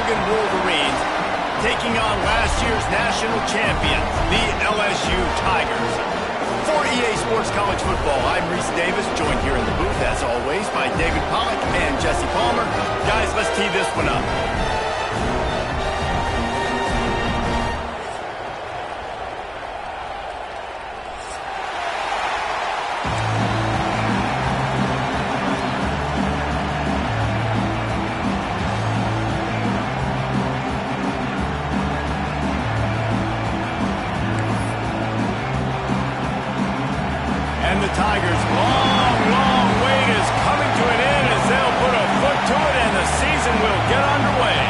Logan Wolverines, taking on last year's national champions, the LSU Tigers. For EA Sports College Football, I'm Reese Davis, joined here in the booth, as always, by David Pollack and Jesse Palmer. Guys, let's tee this one up. And the Tigers' long wait is coming to an end as they'll put a foot to it and the season will get underway.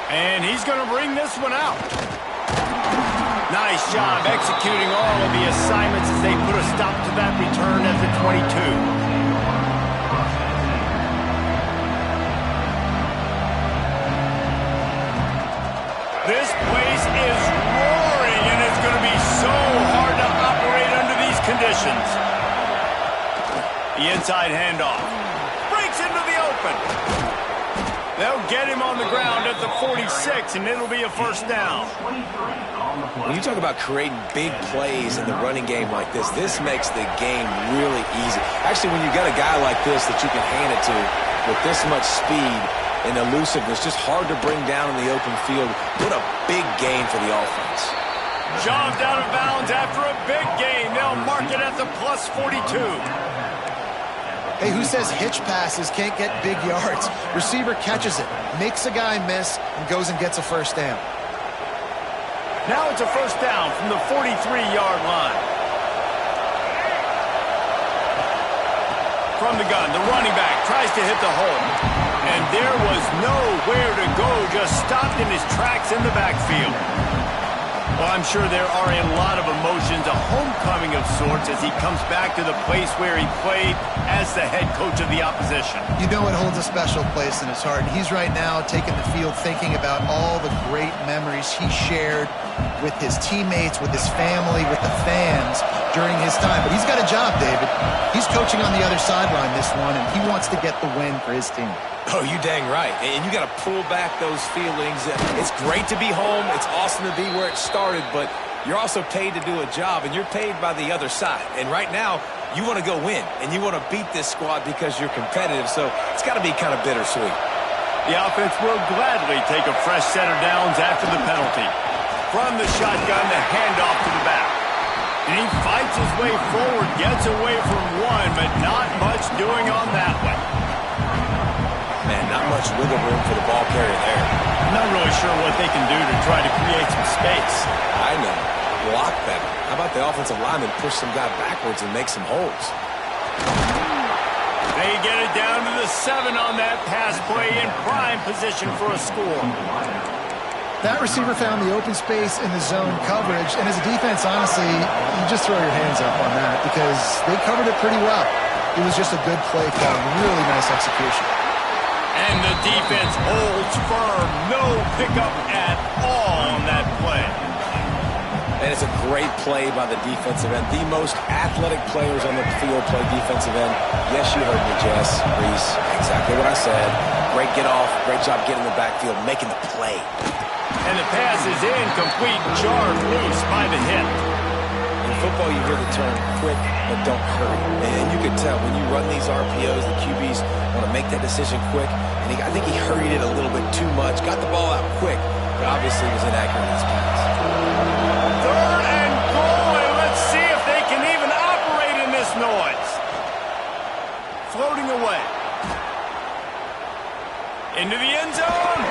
And he's going to bring this one out. Nice job executing all of the assignments as they put a stop to that return at the 22. This place is roaring, and it's going to be so hard to operate under these conditions. The inside handoff. Breaks into the open. They'll get him on the ground at the 46, and it'll be a first down. When you talk about creating big plays in the running game like this makes the game really easy. Actually, when you got a guy like this that you can hand it to with this much speed and elusiveness, just hard to bring down in the open field. What a big gain for the offense. Shoved out of bounds after a big gain. They'll mark it at the plus 42. Hey, who says hitch passes can't get big yards? Receiver catches it, makes a guy miss, and goes and gets a first down. Now it's a first down from the 43-yard line. From the gun, the running back tries to hit the hole. And there was nowhere to go, just stopped in his tracks in the backfield. Well, I'm sure there are a lot of emotions, a homecoming of sorts, as he comes back to the place where he played as the head coach of the opposition. You know it holds a special place in his heart, and he's right now taking the field thinking about all the great memories he shared with his teammates, with his family, with the fans during his time. But he's got a job, David. He's coaching on the other sideline this one, and he wants to get the win for his team. Oh, you dang right. And you got to pull back those feelings. It's great to be home. It's awesome to be where it started, but you're also paid to do a job, and you're paid by the other side. And right now, you want to go win, and you want to beat this squad because you're competitive, so it's got to be kind of bittersweet. The offense will gladly take a fresh set of downs after the penalty. From the shotgun, the handoff to the back. And he fights his way forward, gets away from one, but not much doing on that one. Man, not much wiggle room for the ball carrier there. I'm not really sure what they can do to try to create some space. I know. Block better. How about the offensive lineman push some guy backwards and make some holes? They get it down to the 7 on that pass play in prime position for a score. That receiver found the open space in the zone coverage, and as a defense, honestly, you just throw your hands up on that because they covered it pretty well. It was just a good play call, really nice execution. And the defense holds firm. No pickup at all on that play. And it's a great play by the defensive end. The most athletic players on the field play defensive end. Yes, you heard me, Jess, Reese. Exactly what I said. Great get off. Great job getting in the backfield, making the play. And the pass is incomplete, jarred loose by the hit. In football, you hear the term quick, but don't hurry. And you can tell when you run these RPOs, the QBs want to make that decision quick. And I think he hurried it a little bit too much. Got the ball out quick, but obviously was inaccurate in his pass. 3rd and goal, and let's see if they can even operate in this noise. Floating away. Into the end zone.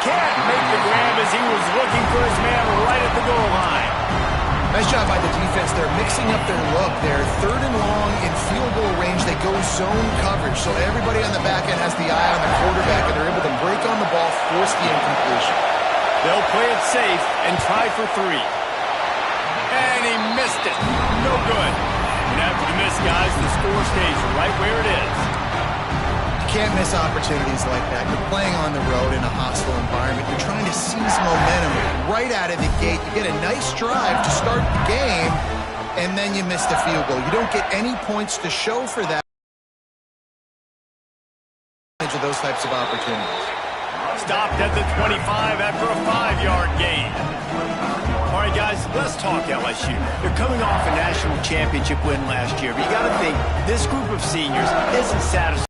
Can't make the grab as he was looking for his man right at the goal line. Nice job by the defense. They're mixing up their look. They're 3rd and long in field goal range. They go zone coverage, so everybody on the back end has the eye on the quarterback, and they're able to break on the ball, force the incompletion. They'll play it safe and try for 3. And he missed it. No good. And after the miss, guys, the score stays right where it is. You can't miss opportunities like that. You're playing on the road in a hostile environment. You're trying to seize momentum right out of the gate. You You had a nice drive to start the game, and then you missed a field goal. You don't get any points to show for that. Of those types of opportunities. Stopped at the 25 after a 5-yard gain. All right, guys, let's talk LSU. They're coming off a national championship win last year, but you got to think this group of seniors isn't satisfied.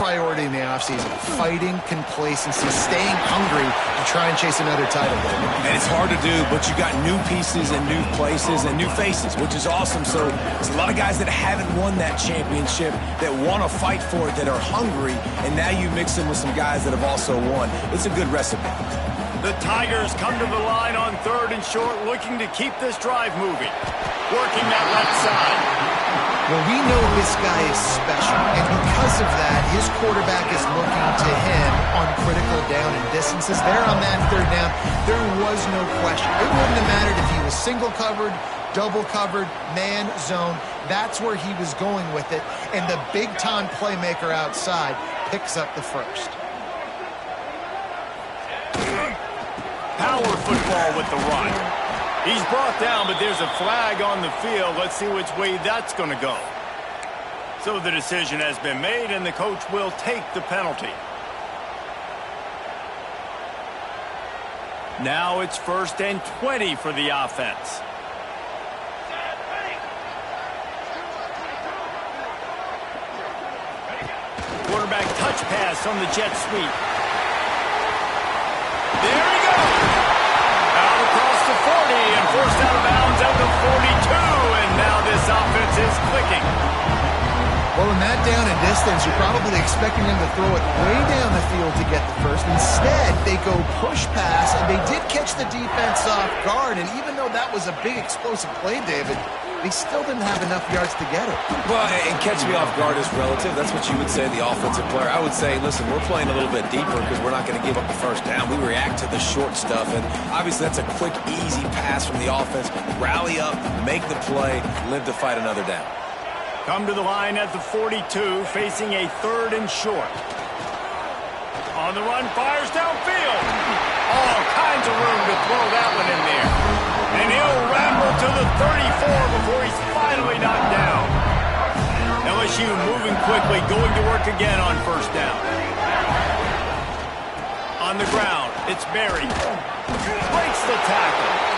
Priority in the offseason, fighting complacency, staying hungry to try and chase another title. And it's hard to do, but you got new pieces and new places and new faces, which is awesome. So there's a lot of guys that haven't won that championship that want to fight for it, that are hungry, and now you mix them with some guys that have also won. It's a good recipe. The Tigers come to the line on 3rd and short, looking to keep this drive moving. Working that left side. Well, we know this guy is special, and because of that, his quarterback is looking to him on critical down and distances. There on that 3rd down, there was no question. It wouldn't have mattered if he was single covered, double covered, man, zone. That's where he was going with it, and the big-time playmaker outside picks up the first. Power football with the run. He's brought down, but there's a flag on the field. Let's see which way that's going to go. So the decision has been made, and the coach will take the penalty. Now it's 1st and 20 for the offense. Quarterback touch pass on the jet sweep. There he goes. Out across the 40 and forced out of bounds at the 42. And now this offense is clicking. Well, in that down and distance, you're probably expecting them to throw it way down the field to get the first. Instead, they go push pass, and they did catch the defense off guard. And even though that was a big explosive play, David, they still didn't have enough yards to get it. Well, and catch me off guard is relative. That's what you would say, the offensive player. I would say, listen, we're playing a little bit deeper because we're not going to give up the first down. We react to the short stuff, and obviously that's a quick, easy pass from the offense. Rally up, make the play, live to fight another down. Come to the line at the 42, facing a 3rd and short. On the run, fires downfield. All kinds of room to throw that one in there. And he'll ramble to the 34 before he's finally knocked down. LSU moving quickly, going to work again on 1st down. On the ground, it's Berry. Breaks the tackle.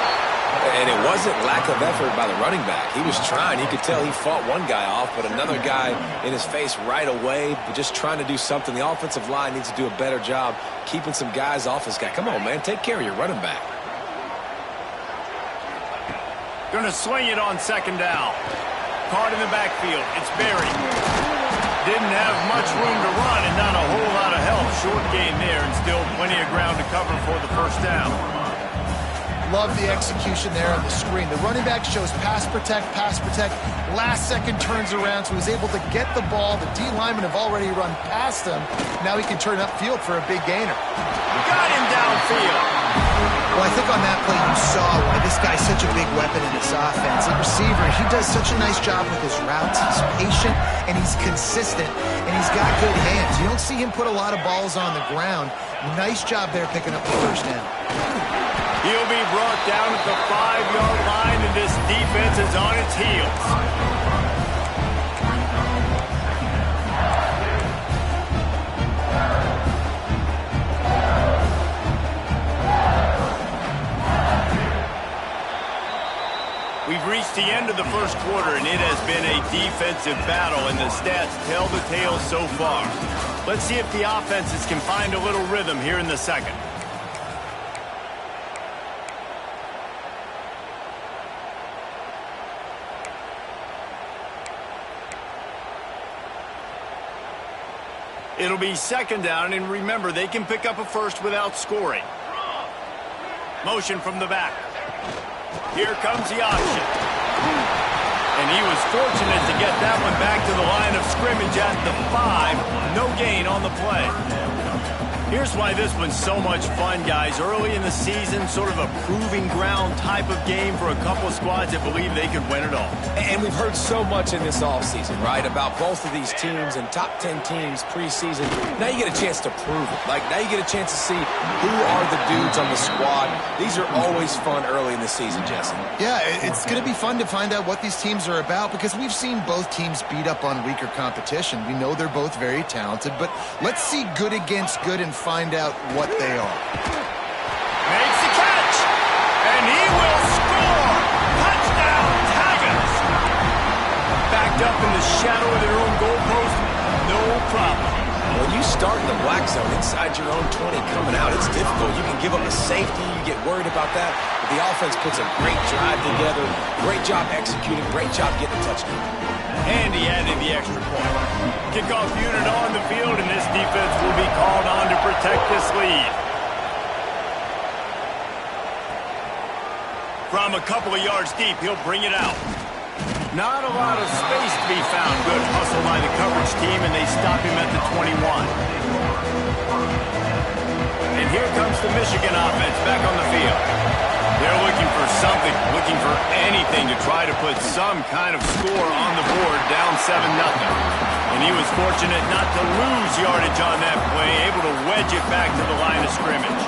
And it wasn't lack of effort by the running back. He was trying. You could tell he fought one guy off, but another guy in his face right away, but just trying to do something. The offensive line needs to do a better job keeping some guys off this guy. Come on, man. Take care of your running back. Going to swing it on 2nd down. Caught in the backfield. It's Berry. Didn't have much room to run and not a whole lot of help. Short gain there and still plenty of ground to cover for the 1st down. Love the execution there on the screen. The running back shows pass protect, last second turns around, so he's able to get the ball. The D linemen have already run past him. Now he can turn upfield for a big gainer. Got him downfield. Well, I think on that play you saw why this guy's such a big weapon in this offense. The receiver, he does such a nice job with his routes. He's patient, and he's consistent, and he's got good hands. You don't see him put a lot of balls on the ground. Nice job there picking up the 1st down. He'll be brought down at the 5-yard line, and this defense is on its heels. We've reached the end of the 1st quarter, and it has been a defensive battle, and the stats tell the tale so far. Let's see if the offenses can find a little rhythm here in the 2nd. It'll be 2nd down, and remember, they can pick up a first without scoring. Motion from the back. Here comes the option. And he was fortunate to get that one back to the line of scrimmage at the 5. No gain on the play. Here's why this one's so much fun, guys. Early in the season, sort of a proving ground type of game for a couple of squads that believe they could win it all. And we've heard so much in this offseason, right, about both of these teams and top 10 teams preseason. Now you get a chance to prove it. Like, now you get a chance to see who are the dudes on the squad. These are always fun early in the season, Jesse. Yeah, it's going to be fun to find out what these teams are about because we've seen both teams beat up on weaker competition. We know they're both very talented, but let's see good against good and find out what they are. Makes the catch, and he will score. Touchdown, Tigers. Backed up in the shadow of their own goalpost, no problem. When you start in the black zone inside your own 20 coming out, it's difficult. You can give up a safety. You get worried about that. But the offense puts a great drive together. Great job executing. Great job getting a touchdown. And he added the extra point. Kickoff unit on the field, and this defense will be called on to protect this lead. From a couple of yards deep, he'll bring it out. Not a lot of space to be found. Good hustle by the coverage team, and they stop him at the 21. And here comes the Michigan offense back on the field. They're looking for something, looking for anything to try to put some kind of score on the board, down 7-0. And he was fortunate not to lose yardage on that play, able to wedge it back to the line of scrimmage.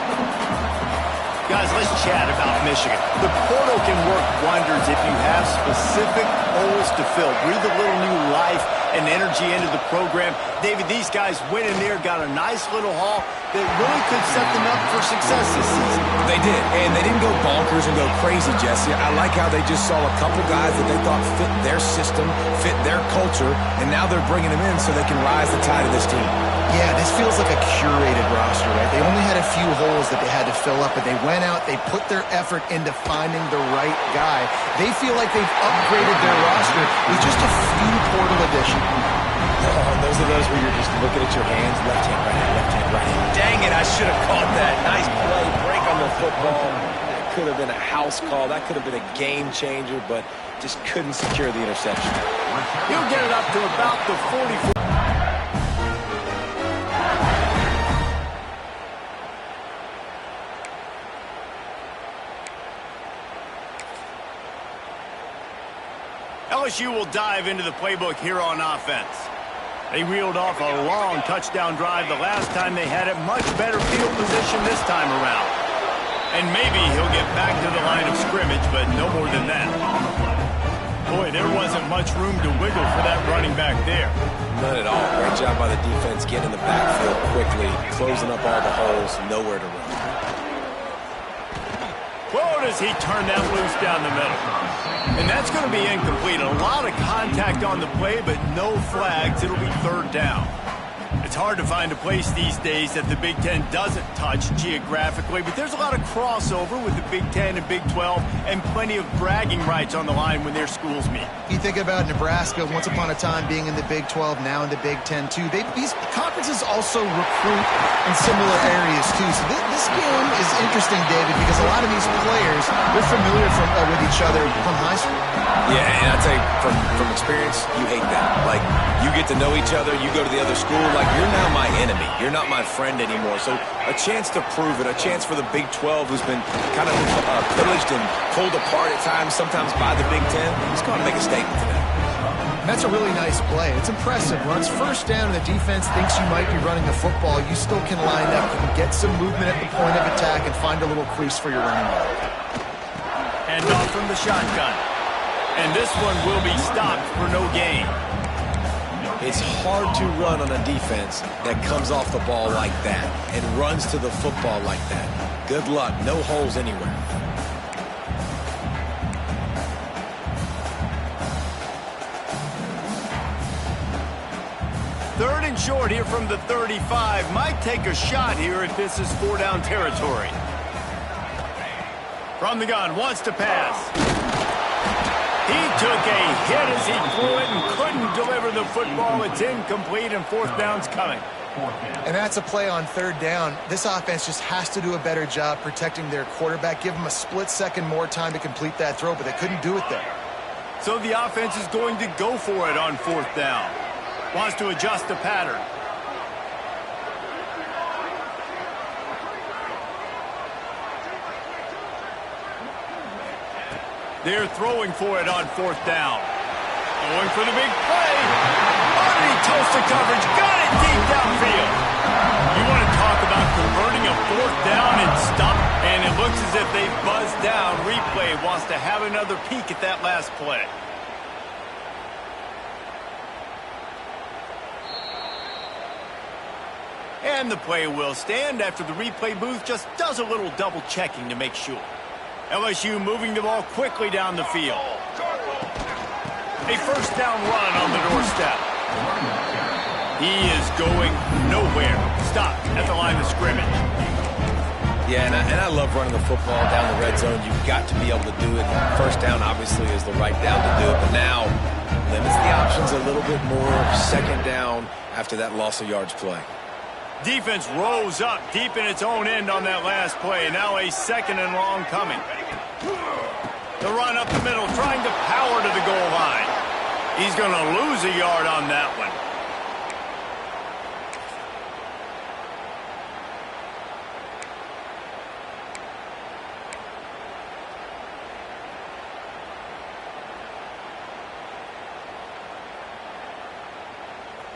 Guys, let's chat about Michigan. The portal can work wonders if you have specific holes to fill. Breathe a little new life and energy into the program. David, these guys went in there, got a nice little haul that really could set them up for success this season. They did, and they didn't go bonkers and go crazy, Jesse. I like how they just saw a couple guys that they thought fit their system, fit their culture, and now they're bringing them in so they can rise the tide of this team. Yeah, this feels like a curated roster, right? They only had a few holes that they had to fill up, but they went out, they put their effort into finding the right guy. They feel like they've upgraded their roster with just a few portal additions. Oh, those are those where you're just looking at your hands, left hand, right hand, left hand, right hand. Dang it, I should have caught that. Nice play, break on the football. That could have been a house call. That could have been a game changer, but just couldn't secure the interception. He'll get it up to about the 44. LSU will dive into the playbook here on offense. They reeled off a long touchdown drive the last time they had it. Much better field position this time around. And maybe he'll get back to the line of scrimmage, but no more than that. Boy, there wasn't much room to wiggle for that running back there. None at all. Great job by the defense getting in the backfield quickly, closing up all the holes, nowhere to run. Whoa, does he turn that loose down the middle. And that's going to be incomplete. A lot of contact on the play, but no flags. It'll be third down. It's hard to find a place these days that the Big Ten doesn't touch geographically, but there's a lot of crossover with the Big Ten and Big 12 and plenty of bragging rights on the line when their schools meet. You think about Nebraska once upon a time being in the Big 12, now in the Big 10 too. These conferences also recruit in similar areas too. So this game is interesting, David, because a lot of these players, they're familiar with each other from high school. Yeah, and I'll tell you, from experience, you hate that. Like, you get to know each other, you go to the other school, like, you're now my enemy. You're not my friend anymore. So a chance to prove it, a chance for the Big 12, who's been kind of pillaged and pulled apart at times, sometimes by the Big 10. He's going to make a statement today. That's a really nice play. It's impressive. When it's first down and the defense thinks you might be running the football, you still can line up. You can get some movement at the point of attack and find a little crease for your running back. And off from the shotgun. And this one will be stopped for no gain. It's hard to run on a defense that comes off the ball like that and runs to the football like that. Good luck. No holes anywhere. Third and short here from the 35. Might take a shot here if this is 4-down territory. From the gun, wants to pass. He took a hit as he threw it and couldn't deliver the football. It's incomplete, and fourth down's coming. And that's a play on third down. This offense just has to do a better job protecting their quarterback. Give him a split second more time to complete that throw, but they couldn't do it there. So the offense is going to go for it on fourth down. Wants to adjust the pattern. They're throwing for it on 4th down. Going for the big play. Underneath toasted coverage. Got it deep downfield. You want to talk about converting a 4th down and stop. And it looks as if they buzzed down. Replay wants to have another peek at that last play. And the play will stand after the replay booth just does a little double checking to make sure. LSU moving the ball quickly down the field. A 1st down run on the doorstep. He is going nowhere. Stop at the line of scrimmage. Yeah, and I love running the football down the red zone. You've got to be able to do it. 1st down, obviously, is the right down to do it. But now, limits the options a little bit more. 2nd down after that loss of yards play. Defense rose up deep in its own end on that last play. Now a 2nd and long coming. The run up the middle, trying to power to the goal line. He's going to lose a yard on that one.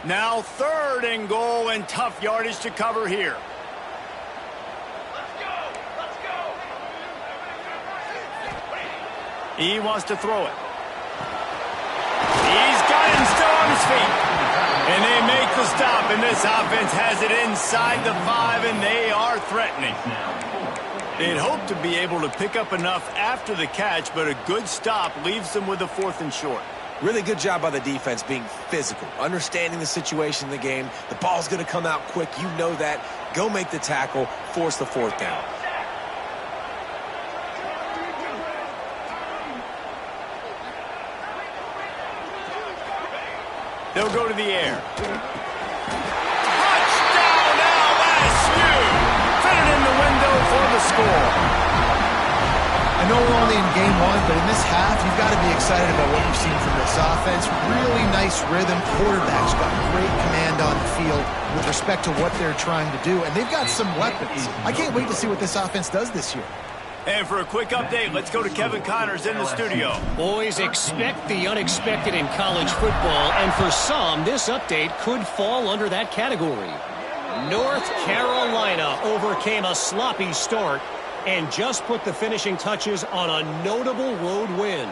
Now 3rd and goal and tough yardage to cover here. Let's go. He wants to throw it. He's got him still on his feet. And they make the stop, and this offense has it inside the 5, and they are threatening. They'd hoped to be able to pick up enough after the catch, but a good stop leaves them with a 4th and short. Really good job by the defense being physical, understanding the situation in the game. The ball's going to come out quick. You know that. Go make the tackle, force the 4th down. They'll go to the air. Touchdown, LSU! Fitted in the window for the score. I know we're only in game 1, but in this half, you've got to be excited about what you've seen from this offense. Really nice rhythm. Quarterback's got great command on the field with respect to what they're trying to do, and they've got some weapons. I can't wait to see what this offense does this year. And for a quick update, let's go to Kevin Connors in the studio. Boys, expect the unexpected in college football, and for some, this update could fall under that category. North Carolina overcame a sloppy start and just put the finishing touches on a notable road win.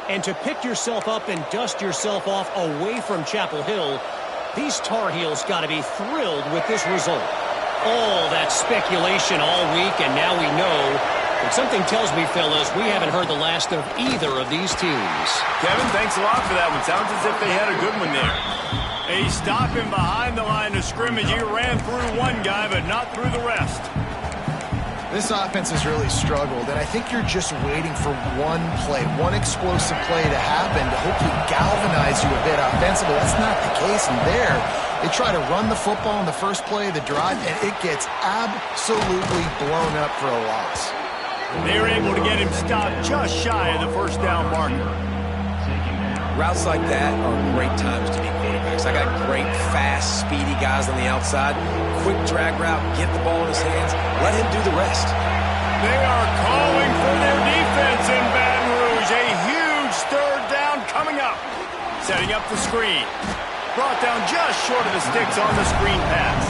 And to pick yourself up and dust yourself off away from Chapel Hill, these Tar Heels got to be thrilled with this result. All that speculation all week, and now we know. But something tells me, fellas, we haven't heard the last of either of these teams. Kevin, thanks a lot for that one. Sounds as if they had a good one there. They stop him behind the line of scrimmage. He ran through one guy, but not through the rest. This offense has really struggled, and I think you're just waiting for one play, one explosive play to happen to hopefully galvanize you a bit offensively. That's not the case, and there, they try to run the football in the first play of the drive, and it gets absolutely blown up for a loss. They were able to get him stopped just shy of the 1st down marker. Routes like that are great times to be quarterbacks. I got great, fast, speedy guys on the outside. Quick drag route, get the ball in his hands, let him do the rest. They are calling for their defense in Baton Rouge. A huge 3rd down coming up. Setting up the screen. Brought down just short of the sticks on the screen pass.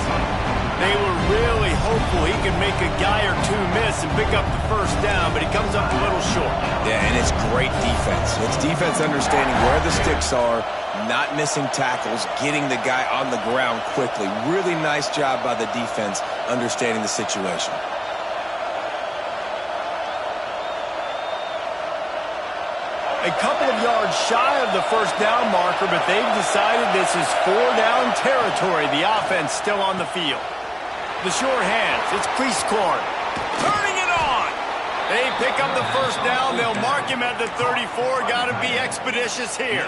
They were really hopeful he could make a guy or two miss and pick up the 1st down, but he comes up a little short. Yeah, and it's great defense. It's defense understanding where the sticks are, not missing tackles, getting the guy on the ground quickly. Really nice job by the defense understanding the situation. A couple of yards shy of the 1st down marker, but they've decided this is 4-down territory. The offense still on the field. The sure hands, it's crease corn. Turning it on. They pick up the 1st down. They'll mark him at the 34. Got to be expeditious here.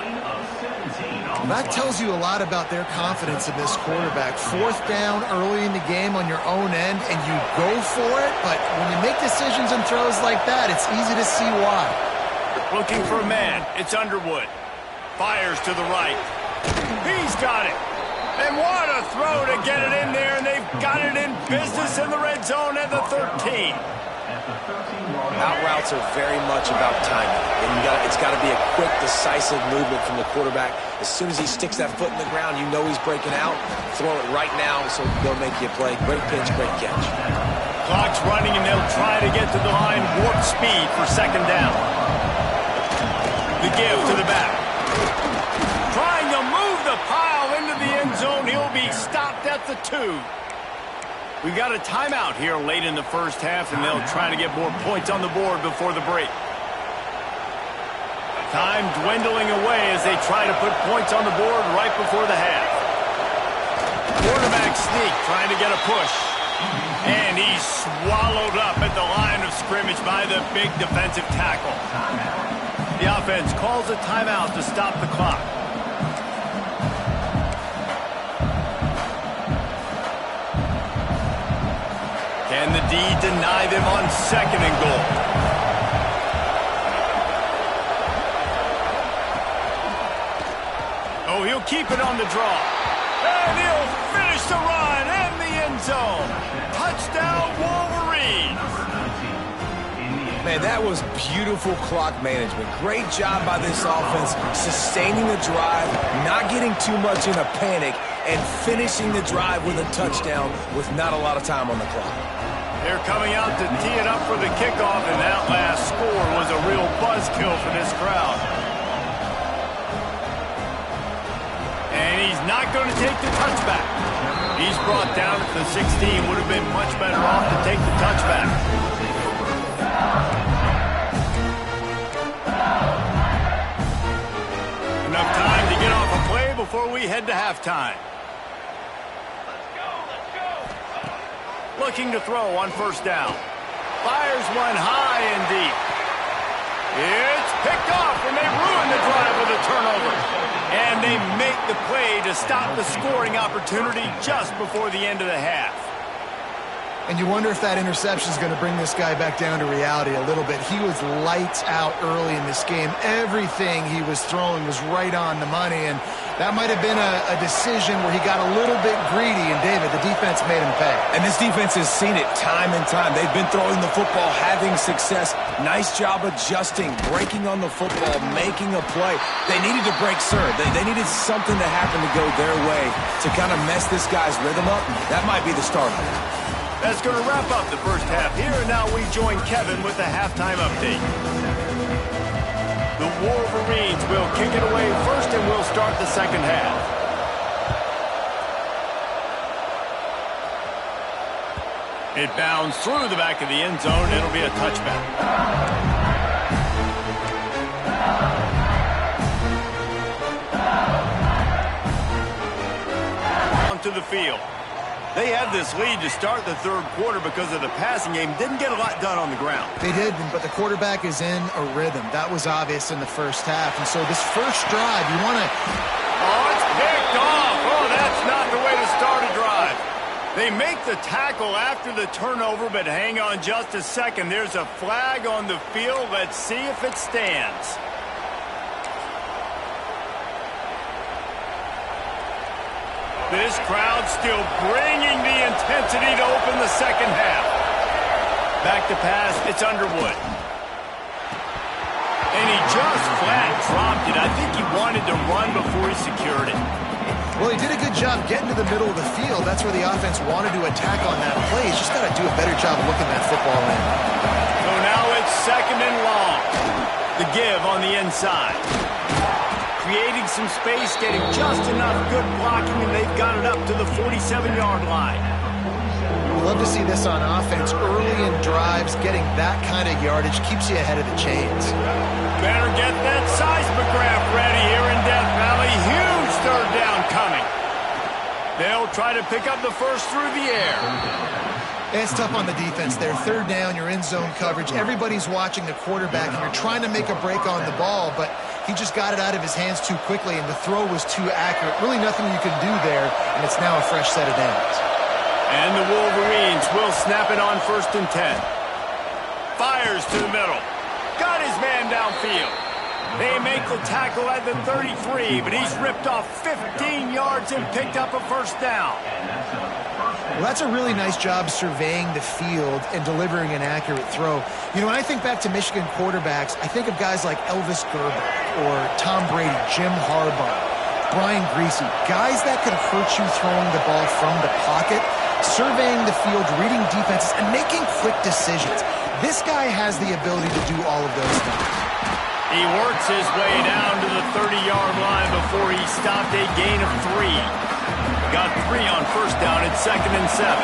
That tells you a lot about their confidence in this quarterback. 4th down early in the game on your own end, and you go for it. But when you make decisions and throws like that, it's easy to see why. Looking for a man. It's Underwood. Fires to the right. He's got it. And what a throw to get it in there, and they've got it in business in the red zone at the 13. Out routes are very much about timing. And it's got to be a quick, decisive movement from the quarterback. As soon as he sticks that foot in the ground, you know he's breaking out. Throw it right now so they'll make you a play. Great pitch, great catch. Clock's running, and they'll try to get to the line warp speed for second down. The give to the back. Trying to move the pile into the end zone. He'll be stopped at the 2. We've got a timeout here late in the first half, and they'll try to get more points on the board before the break. Time dwindling away as they try to put points on the board right before the half. Quarterback sneak trying to get a push. And he's swallowed up at the line of scrimmage by the big defensive tackle. The offense calls a timeout to stop the clock. Can the D deny them on second and goal? Oh, he'll keep it on the draw. And he'll finish the run in the end zone. Touchdown, Wolverines. Man, that was beautiful clock management. Great job by this offense, sustaining the drive, not getting too much in a panic, and finishing the drive with a touchdown with not a lot of time on the clock. They're coming out to tee it up for the kickoff, and that last score was a real buzzkill for this crowd. And he's not going to take the touchback. He's brought down at the 16. Would have been much better off to take the touchback. Enough time to get off a play before we head to halftime. Looking to throw on first down. Fires one high and deep. It's picked off, and they ruin the drive with a turnover. And they make the play to stop the scoring opportunity just before the end of the half. And you wonder if that interception is going to bring this guy back down to reality a little bit. He was lights out early in this game. Everything he was throwing was right on the money, and that might have been a decision where he got a little bit greedy, and David, the defense made him pay. And this defense has seen it time and time. They've been throwing the football, having success. Nice job adjusting, breaking on the football, making a play. They needed to break serve. They needed something to happen to go their way to kind of mess this guy's rhythm up. That might be the start of it. That's going to wrap up the first half here, and now we join Kevin with the halftime update. The Wolverines will kick it away first, and we'll start the second half. It bounds through the back of the end zone. It'll be a touchback. To the field. They had this lead to start the third quarter because of the passing game. Didn't get a lot done on the ground. They did, but the quarterback is in a rhythm. That was obvious in the first half. And so this first drive, you want to... Oh, it's picked off. Oh, that's not the way to start a drive. They make the tackle after the turnover, but hang on just a second. There's a flag on the field. Let's see if it stands. This crowd still bringing the intensity to open the second half. Back to pass, it's Underwood. And he just flat dropped it. I think he wanted to run before he secured it. Well, he did a good job getting to the middle of the field. That's where the offense wanted to attack on that play. He's just got to do a better job of looking that football in. So now it's second and long. The give on the inside. Creating some space, getting just enough good blocking, and they've got it up to the 47-yard line. We love to see this on offense. Early in drives, getting that kind of yardage keeps you ahead of the chains. Better get that seismograph ready here in Death Valley. Huge third down coming. They'll try to pick up the first through the air. It's tough on the defense there. Third down, you're in zone coverage. Everybody's watching the quarterback, and you're trying to make a break on the ball, but he just got it out of his hands too quickly, and the throw was too accurate. Really nothing you can do there, and it's now a fresh set of downs. And the Wolverines will snap it on first and 10. Fires to the middle. Got his man downfield. They make the tackle at the 33, but he's ripped off 15 yards and picked up a first down. Well, that's a really nice job surveying the field and delivering an accurate throw. You know, when I think back to Michigan quarterbacks, I think of guys like Elvis Gerber or Tom Brady, Jim Harbaugh, Brian Griese, guys that could hurt you throwing the ball from the pocket, surveying the field, reading defenses, and making quick decisions. This guy has the ability to do all of those things. He works his way down to the 30-yard line before he stopped a gain of 3. Got 3 on first down at 2nd and 7.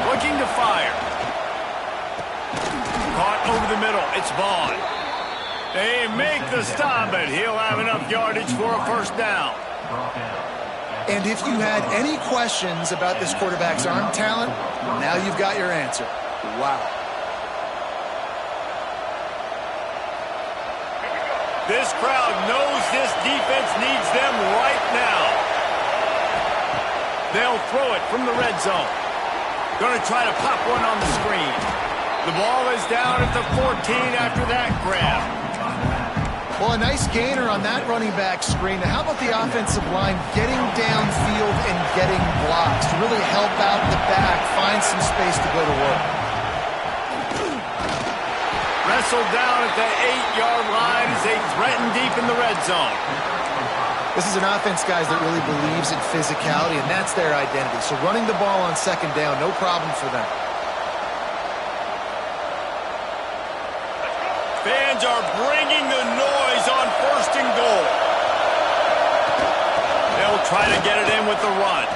Looking to fire. Caught over the middle. It's Vaughn. They make the stop, but he'll have enough yardage for a first down. And if you had any questions about this quarterback's arm talent, now you've got your answer. Wow. This crowd knows this defense needs them right now. They'll throw it from the red zone. Going to try to pop one on the screen. The ball is down at the 14 after that grab. Well, a nice gainer on that running back screen. Now, how about the offensive line getting downfield and getting blocks to really help out the back, find some space to go to work? Wrestled down at the 8-yard line as they threaten deep in the red zone. This is an offense, guys, that really believes in physicality, and that's their identity. So running the ball on 2nd down, no problem for them. Fans are bringing the noise on 1st and goal. They'll try to get it in with the run.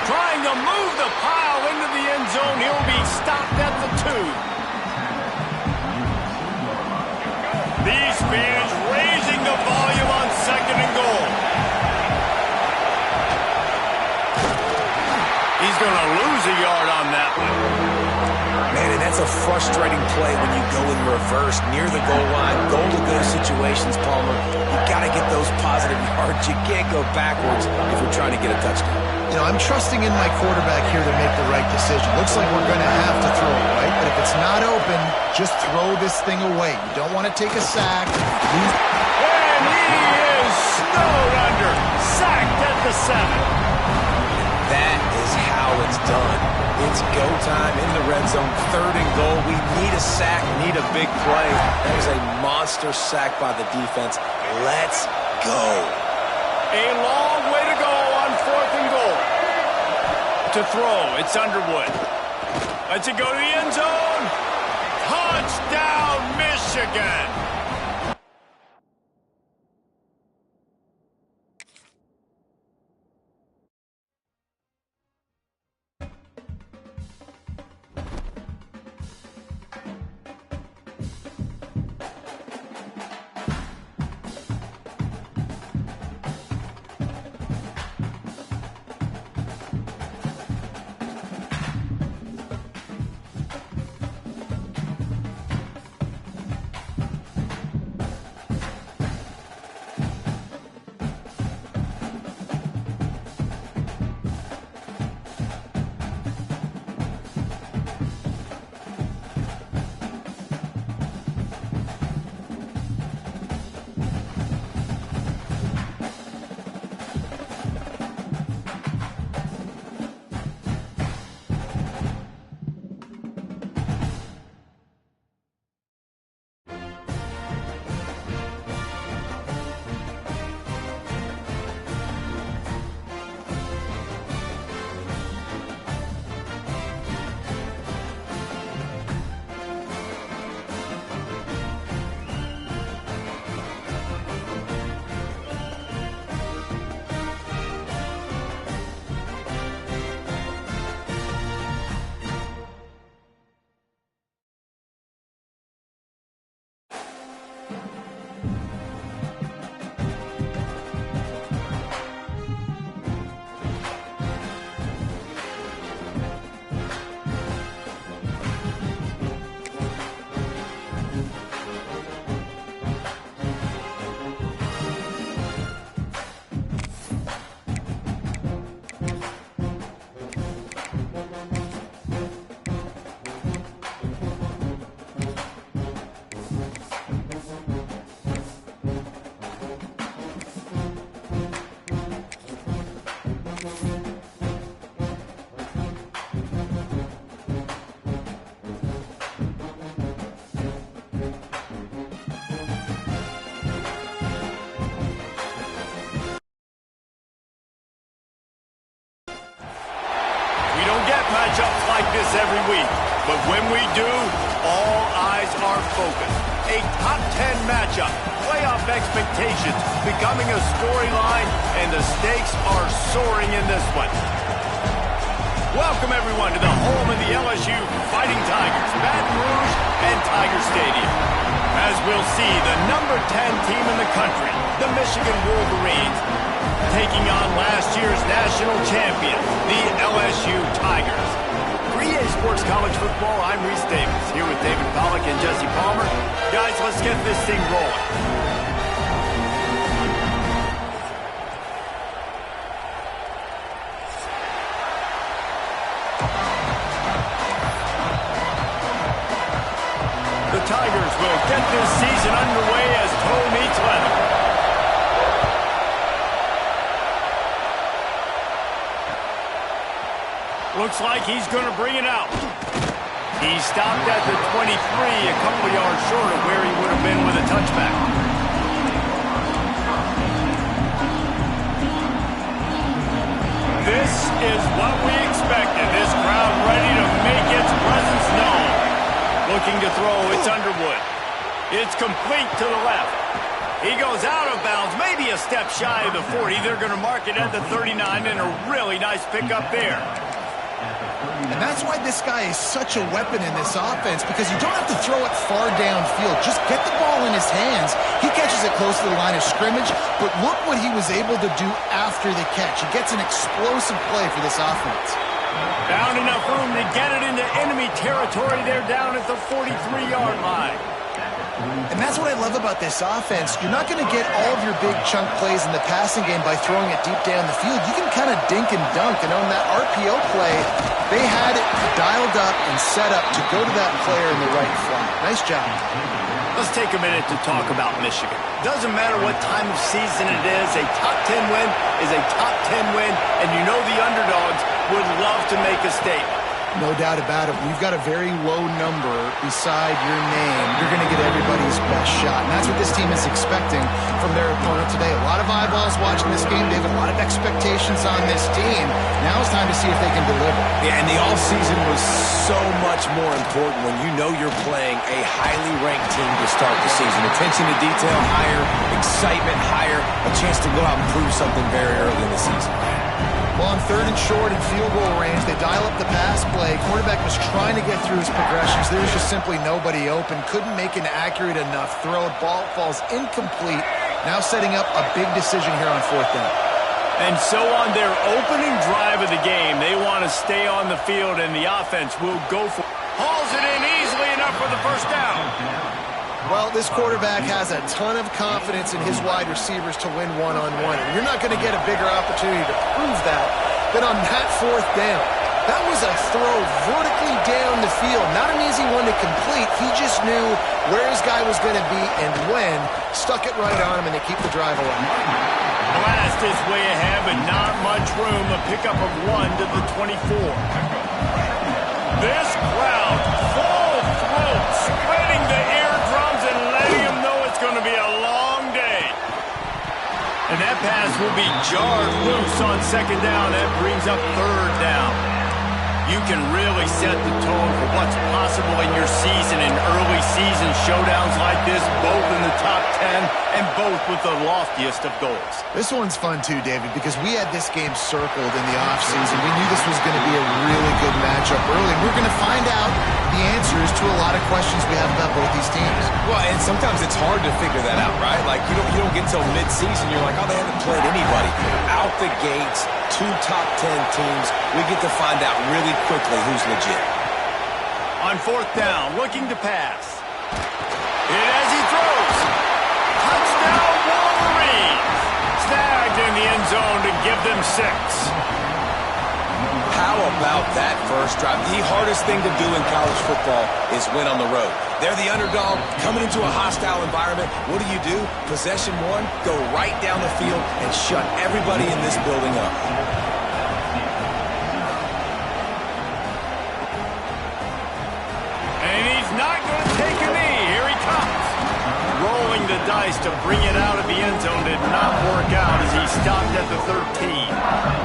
Trying to move the pile into the end zone. He'll be stopped at the 2. These fans raising the volume on 2nd and goal. He's going to lose a yard on that one. Man, and that's a frustrating play when you go in reverse near the goal line. Goal-to-go situations, Palmer. You got to get those positive yards. You can't go backwards if you're trying to get a touchdown. You know, I'm trusting in my quarterback here to make the right decision. Looks like we're going to have to throw it, right? But if it's not open, just throw this thing away. You don't want to take a sack. And he is snowed under. Sacked at the 7. That is how it's done. It's go time in the red zone, 3rd and goal. We need a sack, need a big play. That was a monster sack by the defense. Let's go. A long way to go on 4th and goal. To throw, it's Underwood. Lets it go to the end zone. Touchdown, Michigan. When we do, all eyes are focused. A top 10 matchup, playoff expectations becoming a storyline, and the stakes are soaring in this one. Welcome, everyone, to the home of the LSU Fighting Tigers, Baton Rouge and Tiger Stadium. As we'll see, the number 10 team in the country, the Michigan Wolverines, taking on last year's national champion, the LSU Tigers. For EA Sports College Football, I'm Reese Davis, here with David Pollack and Jesse Palmer. Guys, let's get this thing rolling. The Tigers will get this season underway as toe meets leather. Looks like he's going to bring it out. He stopped at the 23, a couple yards short of where he would have been with a touchback. This is what we expected. This crowd ready to make its presence known. Looking to throw, it's Underwood. It's complete to the left. He goes out of bounds, maybe a step shy of the 40. They're going to mark it at the 39, and a really nice pickup there. And that's why this guy is such a weapon in this offense, because you don't have to throw it far downfield. Just get the ball in his hands. He catches it close to the line of scrimmage, but look what he was able to do after the catch. He gets an explosive play for this offense. Found enough room to get it into enemy territory. They're down at the 43-yard line. And that's what I love about this offense. You're not going to get all of your big chunk plays in the passing game by throwing it deep down the field. You can kind of dink and dunk. And on that RPO play, they had it dialed up and set up to go to that player in the right flat. Nice job. Let's take a minute to talk about Michigan. Doesn't matter what time of season it is, a top 10 win is a top 10 win, and you know the underdogs would love to make a statement. No doubt about it. When you've got a very low number beside your name, you're going to get everybody's best shot. And that's what this team is expecting from their opponent today. A lot of eyeballs watching this game. They have a lot of expectations on this team. Now it's time to see if they can deliver. Yeah, and the offseason was so much more important when you know you're playing a highly ranked team to start the season. Attention to detail higher, excitement higher, a chance to go out and prove something very early in the season. Well, on 3rd and short and field goal range, they dial up the pass play. Quarterback was trying to get through his progressions. There was just simply nobody open. Couldn't make an accurate enough throw. Ball falls incomplete. Now setting up a big decision here on 4th down. And so on their opening drive of the game, they want to stay on the field, and the offense will go for it. Hauls it in easily enough for the first down. Well, this quarterback has a ton of confidence in his wide receivers to win one-on-one. And you're not going to get a bigger opportunity to prove that than on that 4th down. That was a throw vertically down the field. Not an easy one to complete. He just knew where his guy was going to be and when. Stuck it right on him, and they keep the drive alive. Blast is way ahead, but not much room. A pickup of 1 to the 24. This crowd, full throat, spreading the eardrums and letting them know it's going to be a long day. And that pass will be jarred loose on 2nd down. That brings up 3rd down. You can really set the tone for what's possible in your season in early season showdowns like this, both in the top 10 and both with the loftiest of goals. This one's fun too, David, because we had this game circled in the offseason. We knew this was going to be a really good matchup early. We're going to find out the answers to a lot of questions we have about both these teams. Well, and sometimes it's hard to figure that out, right? Like, you don't get until mid-season. You're like, oh, they haven't played anybody. Out the gates, 2 top 10 teams. We get to find out really quickly who's legit. On 4th down, looking to pass. And as he throws, touchdown Wolverines. Snagged in the end zone to give them 6. How about that first drive? The hardest thing to do in college football is win on the road. They're the underdog coming into a hostile environment. What do? Possession 1, go right down the field and shut everybody in this building up. And he's not going to take a knee. Here he comes. Rolling the dice to bring it out of the end zone did not work out as he stopped at the 13.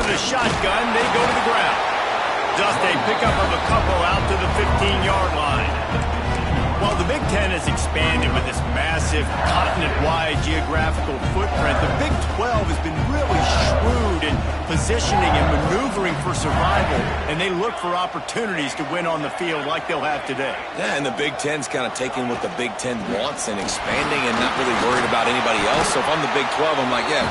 with a shotgun, they go to the ground. Just a pickup of a couple out to the 15-yard line. Well, the Big Ten has expanded with this massive continent-wide geographical footprint. The Big 12 has been really shrewd in positioning and maneuvering for survival, and they look for opportunities to win on the field like they'll have today. Yeah, and the Big Ten's kind of taking what the Big Ten wants and expanding and not really worried about anybody else. So if I'm the Big 12, I'm like, yeah,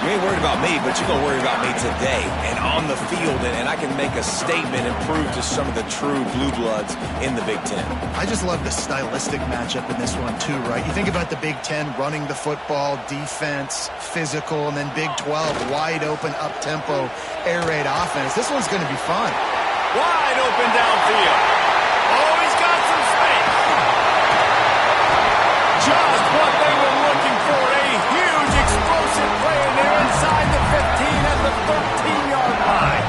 you ain't worried about me, but you're going to worry about me today and on the field, and I can make a statement and prove to some of the true blue bloods in the Big Ten. I just love the stylistic matchup in this one too, right? You think about the Big Ten running the football, defense, physical, and then Big 12 wide open, up-tempo, air raid offense. This one's going to be fun. Wide open downfield. Oh, he's got some space. Just what they were looking for. A huge explosive play, and they're inside the 15 at the 13-yard line.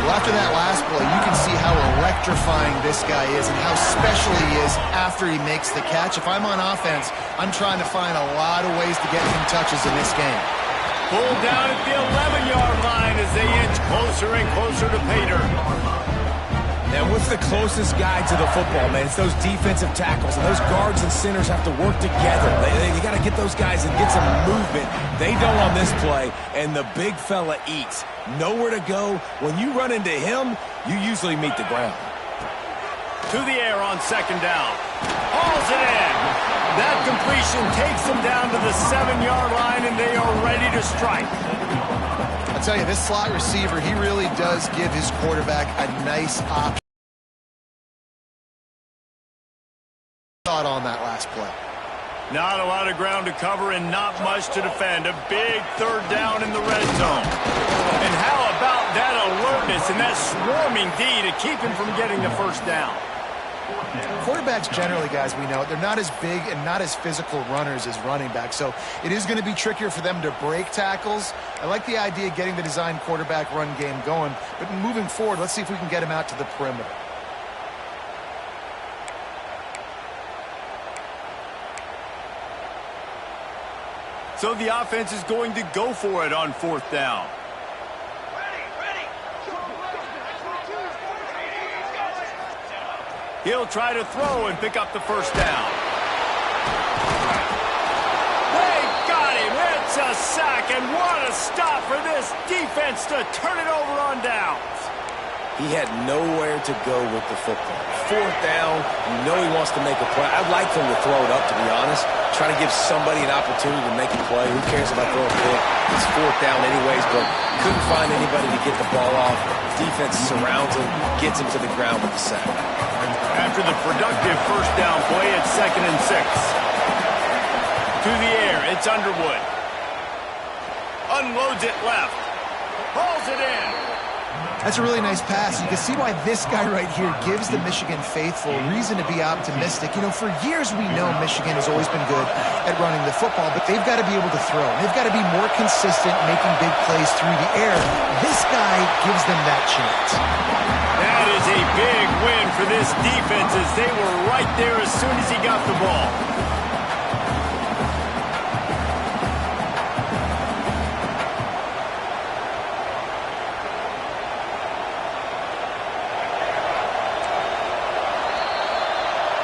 Well, after that last play, you can see how electrifying this guy is and how special he is after he makes the catch. If I'm on offense, I'm trying to find a lot of ways to get him touches in this game. Pulled down at the 11-yard line as they inch closer and closer to pay dirt. And what's the closest guy to the football, man? It's those defensive tackles, and those guards and centers have to work together. They got to get those guys and get some movement. They don't on this play, and the big fella eats. Nowhere to go. When you run into him, you usually meet the ground. To the air on second down. Hauls it in. That completion takes them down to the 7-yard line, and they are ready to strike. I'll tell you, this slot receiver, he really does give his quarterback a nice option. Thought on that last play. Not a lot of ground to cover and not much to defend. A big third down in the red zone. And how about that alertness and that swarming D to keep him from getting the first down? Quarterbacks generally, guys, we know, they're not as big and not as physical runners as running backs, so it is going to be trickier for them to break tackles. I like the idea of getting the design quarterback run game going, but moving forward, let's see if we can get him out to the perimeter. So the offense is going to go for it on fourth down. He'll try to throw and pick up the first down. They got him. It's a sack, and what a stop for this defense to turn it over on downs. He had nowhere to go with the football. Fourth down, you know he wants to make a play. I'd like him to throw it up, to be honest. Try to give somebody an opportunity to make a play. Who cares if I throw a pick? It's fourth down anyways, but couldn't find anybody to get the ball off. Defense surrounds him, gets him to the ground with the sack. After the productive first down play, it's 2nd and 6. To the air, it's Underwood. Unloads it left. Hauls it in. That's a really nice pass. You can see why this guy right here gives the Michigan faithful reason to be optimistic. You know, for years we know Michigan has always been good at running the football, but they've got to be able to throw. They've got to be more consistent making big plays through the air. This guy gives them that chance. That is a big win for this defense as they were right there as soon as he got the ball.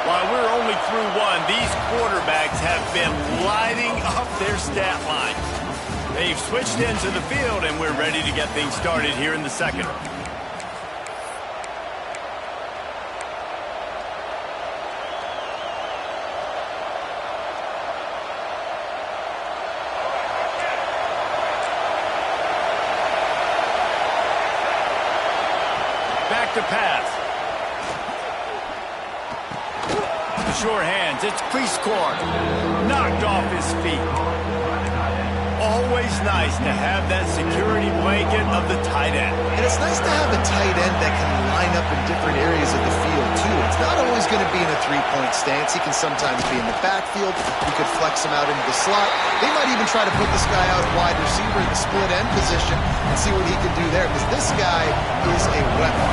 While we're only through one, these quarterbacks have been lighting up their stat lines. They've switched into the field, and we're ready to get things started here in the second. Back to pass. Short hands, it's Prieskorn. Knocked off his feet. Always nice to have that security blanket of the tight end. And it's nice to have a tight end that can line up in different areas of the field, too. It's not always going to be in a three-point stance. He can sometimes be in the backfield. You could flex him out into the slot. They might even try to put this guy out wide receiver in the split end position and see what he can do there, because this guy is a weapon.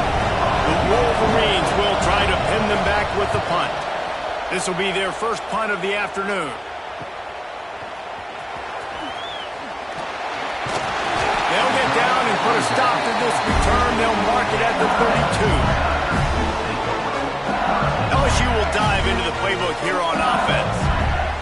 The Wolverines will try to pin them back with the punt. This will be their first punt of the afternoon. They'll get down and put a stop to this return. They'll mark it at the 32. LSU will dive into the playbook here on offense.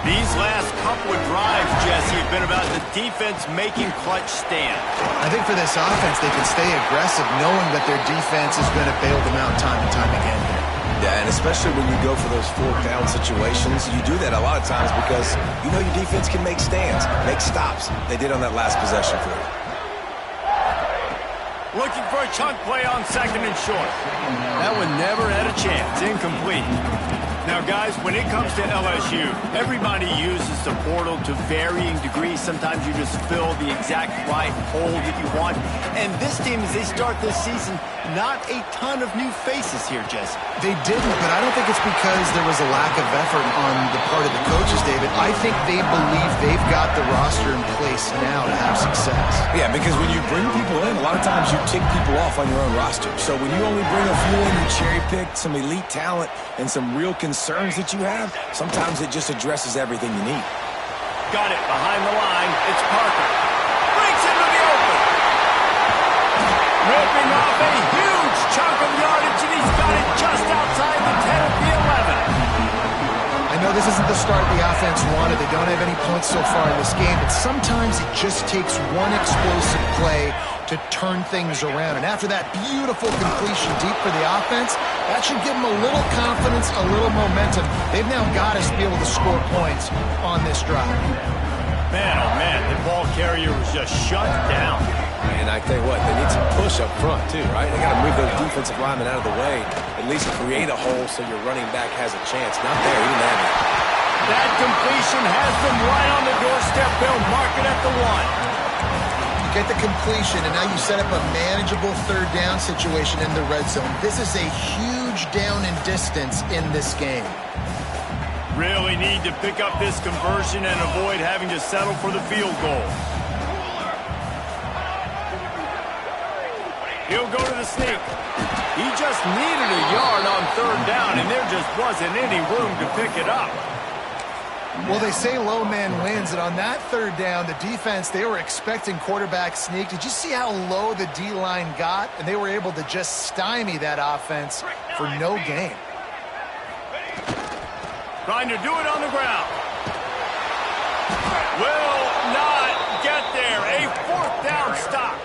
These last couple of drives, Jesse, have been about the defense making clutch stands. I think for this offense, they can stay aggressive knowing that their defense is going to bail them out time and time again here. Yeah, and especially when you go for those fourth-down situations, you do that a lot of times because you know your defense can make stands, make stops. They did on that last possession for you. Looking for a chunk play on second and short. That one never had a chance. Incomplete. Now, guys, when it comes to LSU, everybody uses the portal to varying degrees. Sometimes you just fill the exact right hole that you want. And this team, as they start this season, not a ton of new faces here, Jesse. They didn't, but I don't think it's because there was a lack of effort on the part of the coaches, David. I think they believe they've got the roster in place now to have success. Yeah, because when you bring people in, a lot of times you tick people off on your own roster. So when you only bring a few in, you cherry-pick some elite talent and some real concerns that you have, sometimes it just addresses everything you need. Got it behind the line. It's Parker. Breaks into the open. Ripping off a huge chunk of yardage, and he's got it just outside the 10 of the 11. I know this isn't the start the offense wanted. They don't have any points so far in this game, but sometimes it just takes one explosive play to turn things around. And after that beautiful completion deep for the offense, that should give them a little confidence, a little momentum. They've now got us to be able to score points on this drive. Man, oh man, the ball carrier was just shut down. And I tell you what, they need some push up front too, right? They got to move those defensive linemen out of the way, at least create a hole so your running back has a chance. Not there, he didn't have it. That completion has them right on the doorstep. They'll mark it at the 1. Get the completion, and now you set up a manageable third down situation in the red zone. This is a huge down in distance in this game. Really need to pick up this conversion and avoid having to settle for the field goal. He'll go to the sneak. He just needed a yard on third down, and there just wasn't any room to pick it up. Well, they say low man wins, and on that third down, the defense, they were expecting quarterback sneak. Did you see how low the D-line got? And they were able to just stymie that offense for no gain. Trying to do it on the ground. Will not get there. A fourth down stop.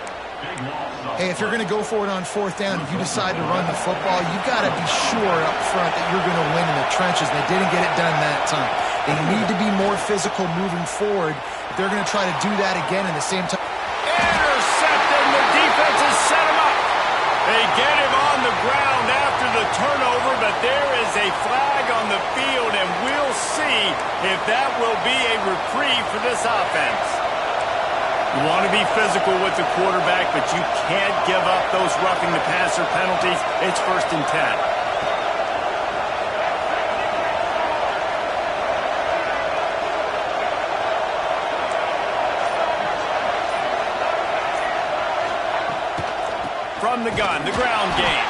Hey, if you're going to go for it on fourth down, if you decide to run the football, you've got to be sure up front that you're going to win in the trenches. And they didn't get it done that time. They need to be more physical moving forward. They're going to try to do that again in the same time. Intercepted. The defense has set him up. They get him on the ground after the turnover, but there is a flag on the field, and we'll see if that will be a reprieve for this offense. You want to be physical with the quarterback, but you can't give up those roughing the passer penalties. It's 1st and 10. From the gun, the ground game.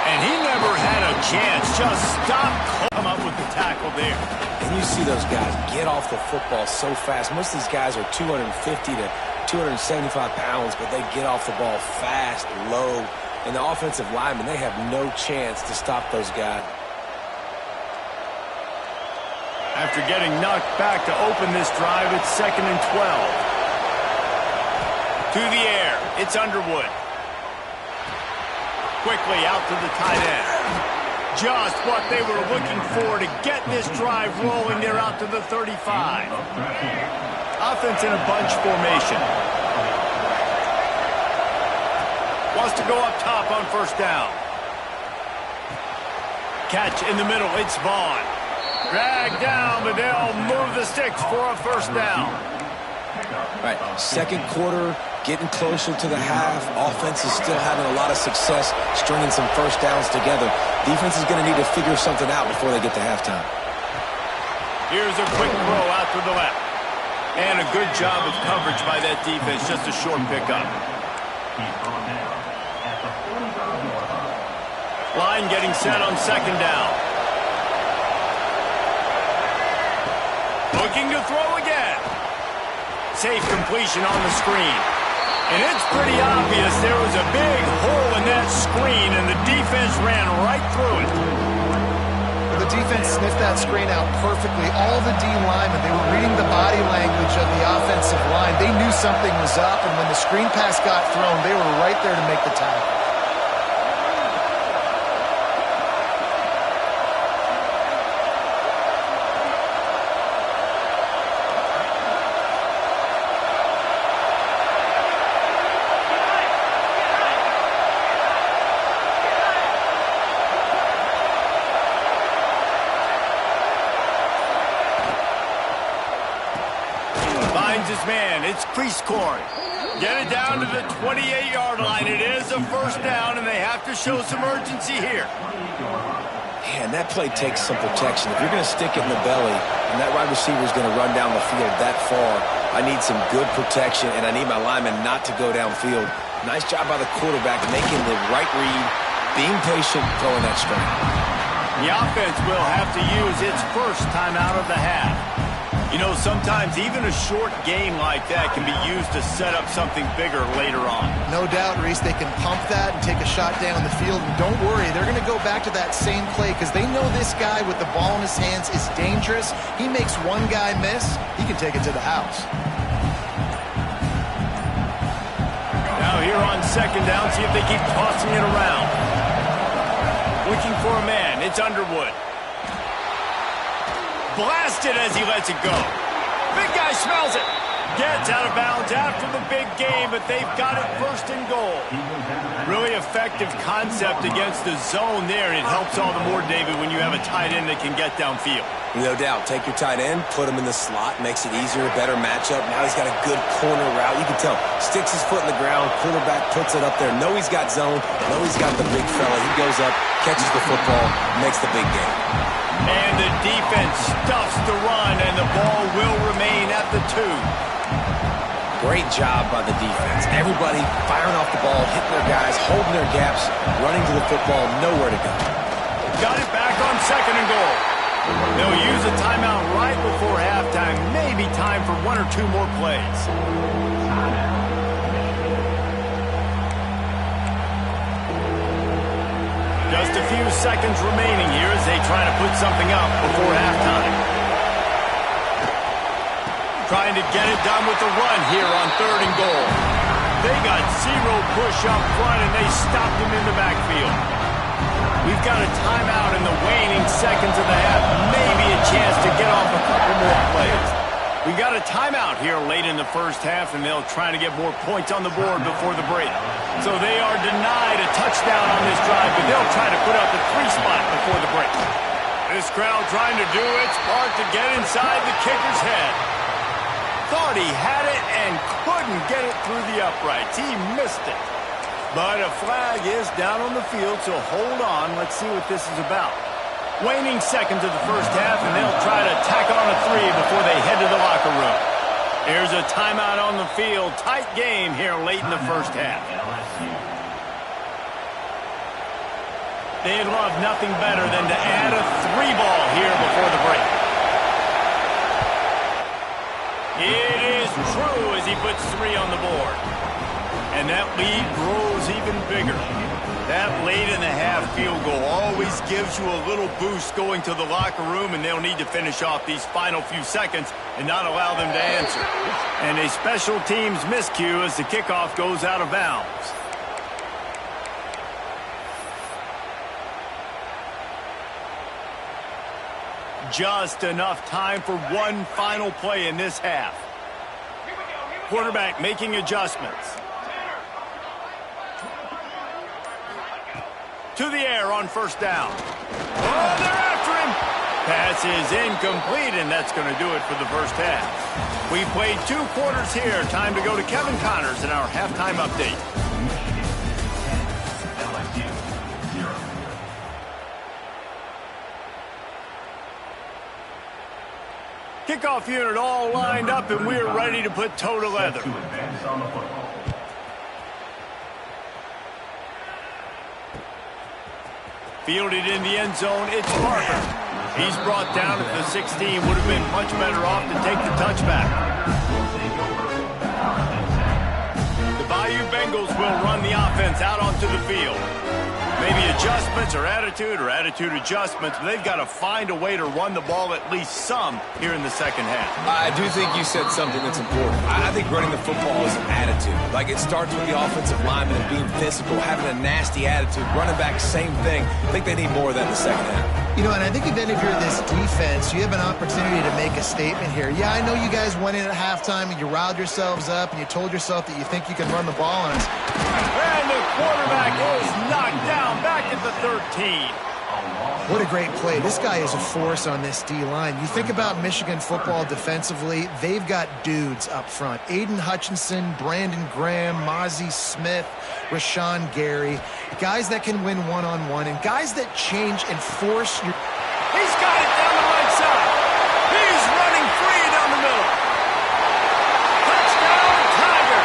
And he never had a chance. Just stop. Come up with the tackle there. And you see those guys get off the football so fast. Most of these guys are 250 to 275 pounds, but they get off the ball fast, low. And the offensive linemen, they have no chance to stop those guys. After getting knocked back to open this drive, it's 2nd and 12. To the air. It's Underwood. Quickly out to the tight end. Just what they were looking for to get this drive rolling. They're out to the 35. Offense in a bunch formation. Wants to go up top on first down. Catch in the middle. It's Vaughn. Dragged down, but they'll move the sticks for a first down. All right, second quarter, getting closer to the half. Offense is still having a lot of success stringing some first downs together. Defense is going to need to figure something out before they get to halftime. Here's a quick throw out to the left. And a good job of coverage by that defense. Just a short pickup. Line getting set on second down. Looking to throw again. Safe completion on the screen. And it's pretty obvious there was a big hole in that screen, and the defense ran right through it. The defense sniffed that screen out perfectly. All the D linemen, they were reading the body language of the offensive line. They knew something was up, and when the screen pass got thrown, they were right there to make the tackle. His man, it's crease court. Get it down to the 28-yard line. It is a first down, and they have to show some urgency here. Man, that play takes some protection. If you're going to stick it in the belly, and that wide receiver is going to run down the field that far, I need some good protection, and I need my lineman not to go downfield. Nice job by the quarterback making the right read, being patient, throwing that straight. The offense will have to use its first timeout of the half. You know, sometimes even a short game like that can be used to set up something bigger later on. No doubt, Reese, they can pump that and take a shot down the field. And don't worry, they're going to go back to that same play because they know this guy with the ball in his hands is dangerous. He makes one guy miss, he can take it to the house. Now here on second down, see if they keep tossing it around. Looking for a man, it's Underwood. Blasted as he lets it go. Big guy smells it. Gets out of bounds after the big game, but they've got it first and goal. Really effective concept against the zone there, and it helps all the more, David, when you have a tight end that can get downfield. No doubt. Take your tight end, put him in the slot, makes it easier, better matchup. Now he's got a good corner route. You can tell. Sticks his foot in the ground, quarterback puts it up there. Know he's got zone, know he's got the big fella. He goes up, catches the football, makes the big game. And the defense stuffs the run, and the ball will remain at the 2. Great job by the defense. Everybody firing off the ball, hitting their guys, holding their gaps, running to the football, nowhere to go. Got it back on second and goal. They'll use a timeout right before halftime. Maybe time for 1 or 2 more plays. Just a few seconds remaining here as they try to put something up before halftime. Trying to get it done with the run here on third and goal. They got 0 push up front, and they stopped him in the backfield. We've got a timeout in the waning seconds of the half. Maybe a chance to get off a couple more plays. We've got a timeout here late in the first half, and they'll try to get more points on the board before the break. So they are denied a touchdown on this drive, but they'll try to put up a 3 spot before the break. This crowd trying to do its part to get inside the kicker's head. Thought he had it and couldn't get it through the uprights. He missed it. But a flag is down on the field, so hold on. Let's see what this is about. Waning seconds of the first half, and they'll try to tack on a 3 before they head to the locker room. There's a timeout on the field. Tight game here late in the first half. They'd love nothing better than to add a 3 ball here before the break. It is true as he puts 3 on the board. And that lead grows even bigger. That late-in-the-half field goal always gives you a little boost going to the locker room, and they'll need to finish off these final few seconds and not allow them to answer. And a special teams miscue as the kickoff goes out of bounds. Just enough time for one final play in this half. Quarterback making adjustments. To the air on first down. Oh, they're after him. Pass is incomplete, and that's going to do it for the first half. We played 2 quarters here. Time to go to Kevin Connors in our halftime update. Kickoff unit all lined up, and we're ready to put toe to leather. Fielded in the end zone, it's Parker. He's brought down at the 16. Would have been much better off to take the touchback. The will run the offense out onto the field. Maybe adjustments or attitude adjustments, but they've got to find a way to run the ball at least some here in the second half. I do think you said something that's important. I think running the football is an attitude. Like, it starts with the offensive lineman and being physical, having a nasty attitude. Running back, same thing. I think they need more of that in the second half. You know, and I think even if you're this defense, you have an opportunity to make a statement here. Yeah, I know you guys went in at halftime and you riled yourselves up and you told yourself that you think you can run the ball on us. And the quarterback is knocked down back at the 13. What a great play. This guy is a force on this D-line. You think about Michigan football defensively, they've got dudes up front. Aiden Hutchinson, Brandon Graham, Mozzie Smith, Rashawn Gary. Guys that can win one-on-one and guys that change and force your... He's got it down the right side. He's running free down the middle. Touchdown, Tiger.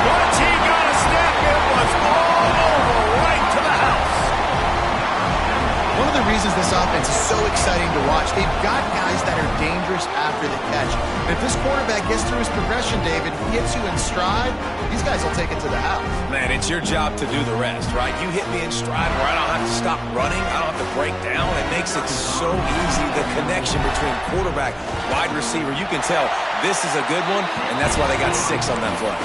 Once he got a snap, it was all over right to the house. One of the reasons this offense is so exciting to watch, they've got guys that are dangerous after the catch. And if this quarterback gets through his progression, David, he hits you in stride, these guys will take it to the house. Man, it's your job to do the rest, right? You hit me in stride where I don't have to stop running. I don't have to break down. It makes it so easy. The connection between quarterback, wide receiver, you can tell this is a good one, and that's why they got 6 on that play.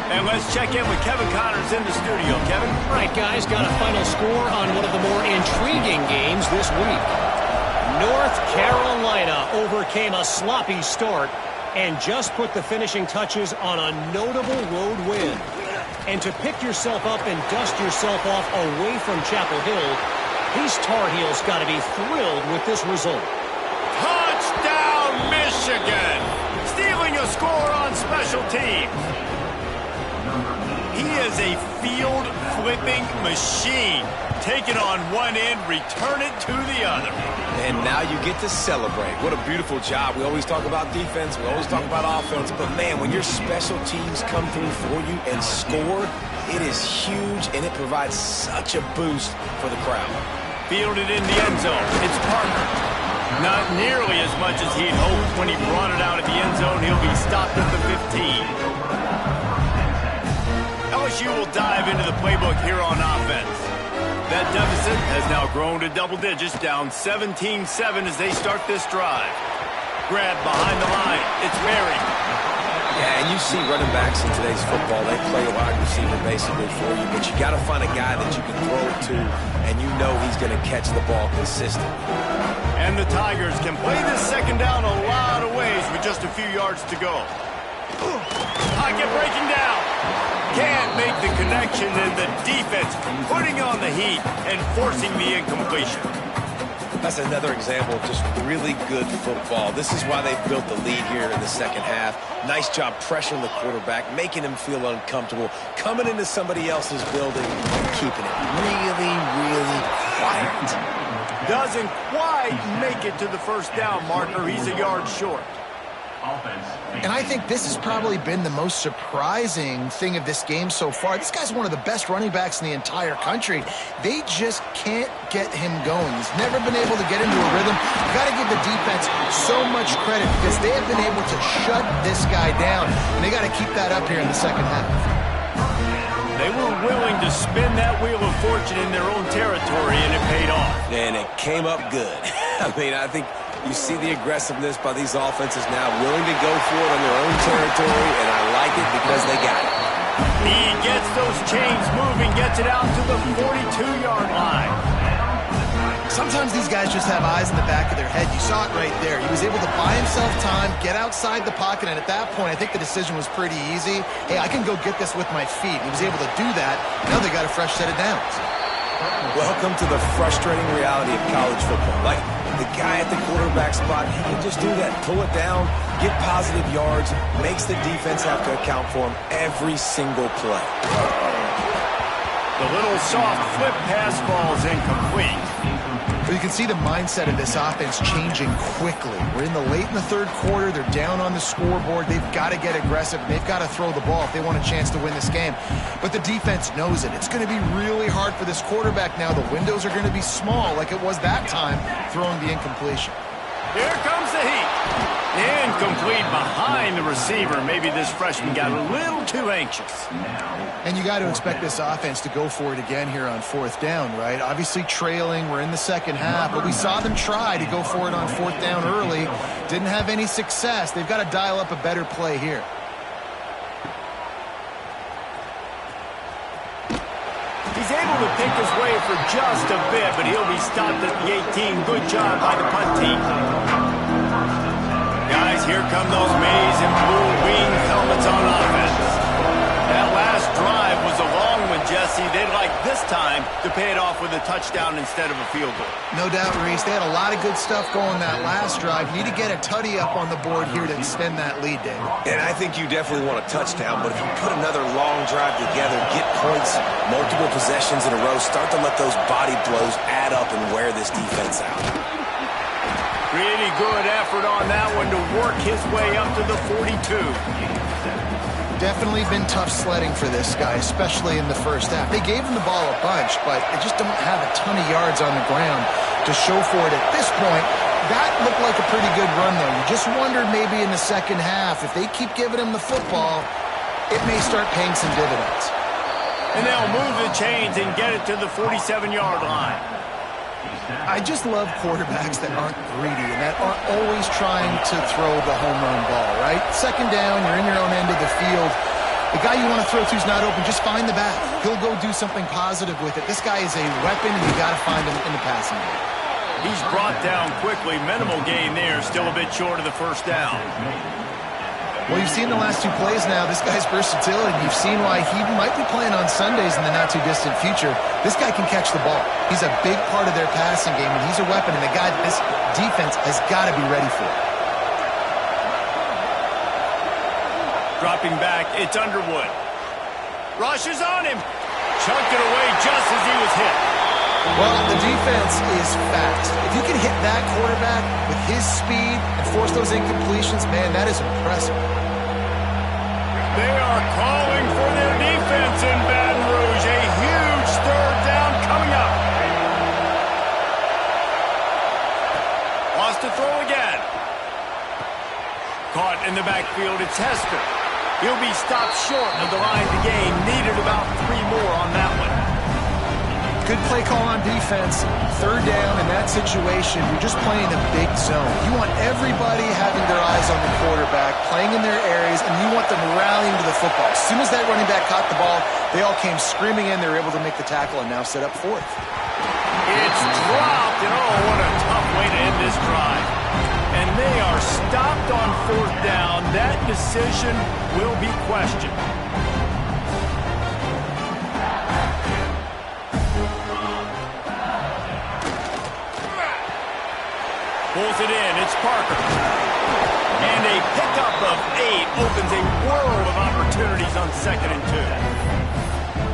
And let's check in with Kevin Connors in the studio. Kevin? All right, guys, got a final score on one of the more intriguing games this week. North Carolina overcame a sloppy start and just put the finishing touches on a notable road win. And to pick yourself up and dust yourself off away from Chapel Hill, these Tar Heels got to be thrilled with this result. Touchdown, Michigan! Stealing a score on special teams. He is a field-flipping machine. Take it on one end, return it to the other. And now you get to celebrate. What a beautiful job. We always talk about defense. We always talk about offense. But, man, when your special teams come through for you and score, it is huge, and it provides such a boost for the crowd. Fielded in the end zone. It's Parker. Not nearly as much as he'd hoped when he brought it out at the end zone. He'll be stopped at the 15. LSU will dive into the playbook here on offense. That deficit has now grown to double digits, down 17-7 as they start this drive. Grab behind the line. It's Mary. Yeah, and you see running backs in today's football, they play a wide receiver basically for you, but you got to find a guy that you can throw it to, and you know he's going to catch the ball consistently. And the Tigers can play this second down a lot of ways with just a few yards to go. Pocket breaking down. Can't make the connection, and the defense putting on the heat and forcing the incompletion. That's another example of just really good football. This is why they built the lead here in the second half. Nice job pressuring the quarterback, making him feel uncomfortable, coming into somebody else's building, and keeping it really, really quiet. Doesn't quite make it to the first down marker. He's a yard short. And I think this has probably been the most surprising thing of this game so far. This guy's one of the best running backs in the entire country. They just can't get him going. He's never been able to get into a rhythm. You got to give the defense so much credit because they have been able to shut this guy down, and they got to keep that up here in the second half. They were willing to spin that wheel of fortune in their own territory, and it paid off. And it came up good. I mean, I think you see the aggressiveness by these offenses now, willing to go for it on their own territory, and I like it because they got it. He gets those chains moving, gets it out to the 42-yard line. Sometimes these guys just have eyes in the back of their head. You saw it right there. He was able to buy himself time, get outside the pocket, and at that point, I think the decision was pretty easy. Hey, I can go get this with my feet. He was able to do that. Now they got a fresh set of downs. Welcome to the frustrating reality of college football. Like, the guy at the quarterback spot, he can just do that. Pull it down, get positive yards, makes the defense have to account for him every single play. The little soft flip pass falls incomplete. But you can see the mindset of this offense changing quickly. We're in the third quarter. They're down on the scoreboard. They've got to get aggressive. They've got to throw the ball if they want a chance to win this game. But the defense knows it. It's going to be really hard for this quarterback now. The windows are going to be small like it was that time throwing the incompletion. Here comes the heat. Incomplete behind the receiver. Maybe this freshman got a little too anxious. And you got to expect this offense to go for it again here on fourth down, right? Obviously trailing. We're in the second half, but we saw them try to go for it on fourth down early. Didn't have any success. They've got to dial up a better play here. He's able to pick his way for just a bit, but he'll be stopped at the 18. Good job by the punt team. Guys, here come those maize and blue wing helmets on offense. That last drive was a long one, Jesse. They'd like this time to pay it off with a touchdown instead of a field goal. No doubt, Reese. They had a lot of good stuff going that last drive. Need to get a tutty up on the board here to extend that lead, David. And I think you definitely want a touchdown, but if you put another long drive together, get points, multiple possessions in a row, start to let those body blows add up and wear this defense out. Pretty good effort on that one to work his way up to the 42. Definitely been tough sledding for this guy, especially in the first half. They gave him the ball a bunch, but they just don't have a ton of yards on the ground to show for it at this point. That looked like a pretty good run, though. You just wondered maybe in the second half, if they keep giving him the football, it may start paying some dividends. And they'll move the chains and get it to the 47-yard line. I just love quarterbacks that aren't greedy and that aren't always trying to throw the home run ball, right? Second down, you're in your own end of the field. The guy you want to throw to is not open. Just find the back. He'll go do something positive with it. This guy is a weapon, and you got to find him in the passing game. He's brought down quickly. Minimal gain there. Still a bit short of the first down. Well, you've seen the last two plays now. This guy's versatility. You've seen why he might be playing on Sundays in the not-too-distant future. This guy can catch the ball. He's a big part of their passing game, and he's a weapon, and the guy this defense has got to be ready for. Dropping back, it's Underwood. Rush is on him. Chucked it away just as he was hit. Well, the defense is fast. If you can hit that quarterback with his speed and force those incompletions, man, that is impressive. They are calling for their defense in Baton Rouge. A huge third down coming up. Wants to throw again. Caught in the backfield, it's Hester. He'll be stopped short of the line to gain. Needed about 3 more on that one. Good play call on defense. Third down in that situation, you're just playing a big zone. You want everybody having their eyes on the quarterback, playing in their areas, and you want them rallying to the football. As soon as that running back caught the ball, they all came screaming in. They were able to make the tackle and now set up fourth. It's dropped, and oh, what a tough way to end this drive. And they are stopped on fourth down. That decision will be questioned. Pulls it in, it's Parker. And a pickup of 8 opens a world of opportunities on 2nd and 2.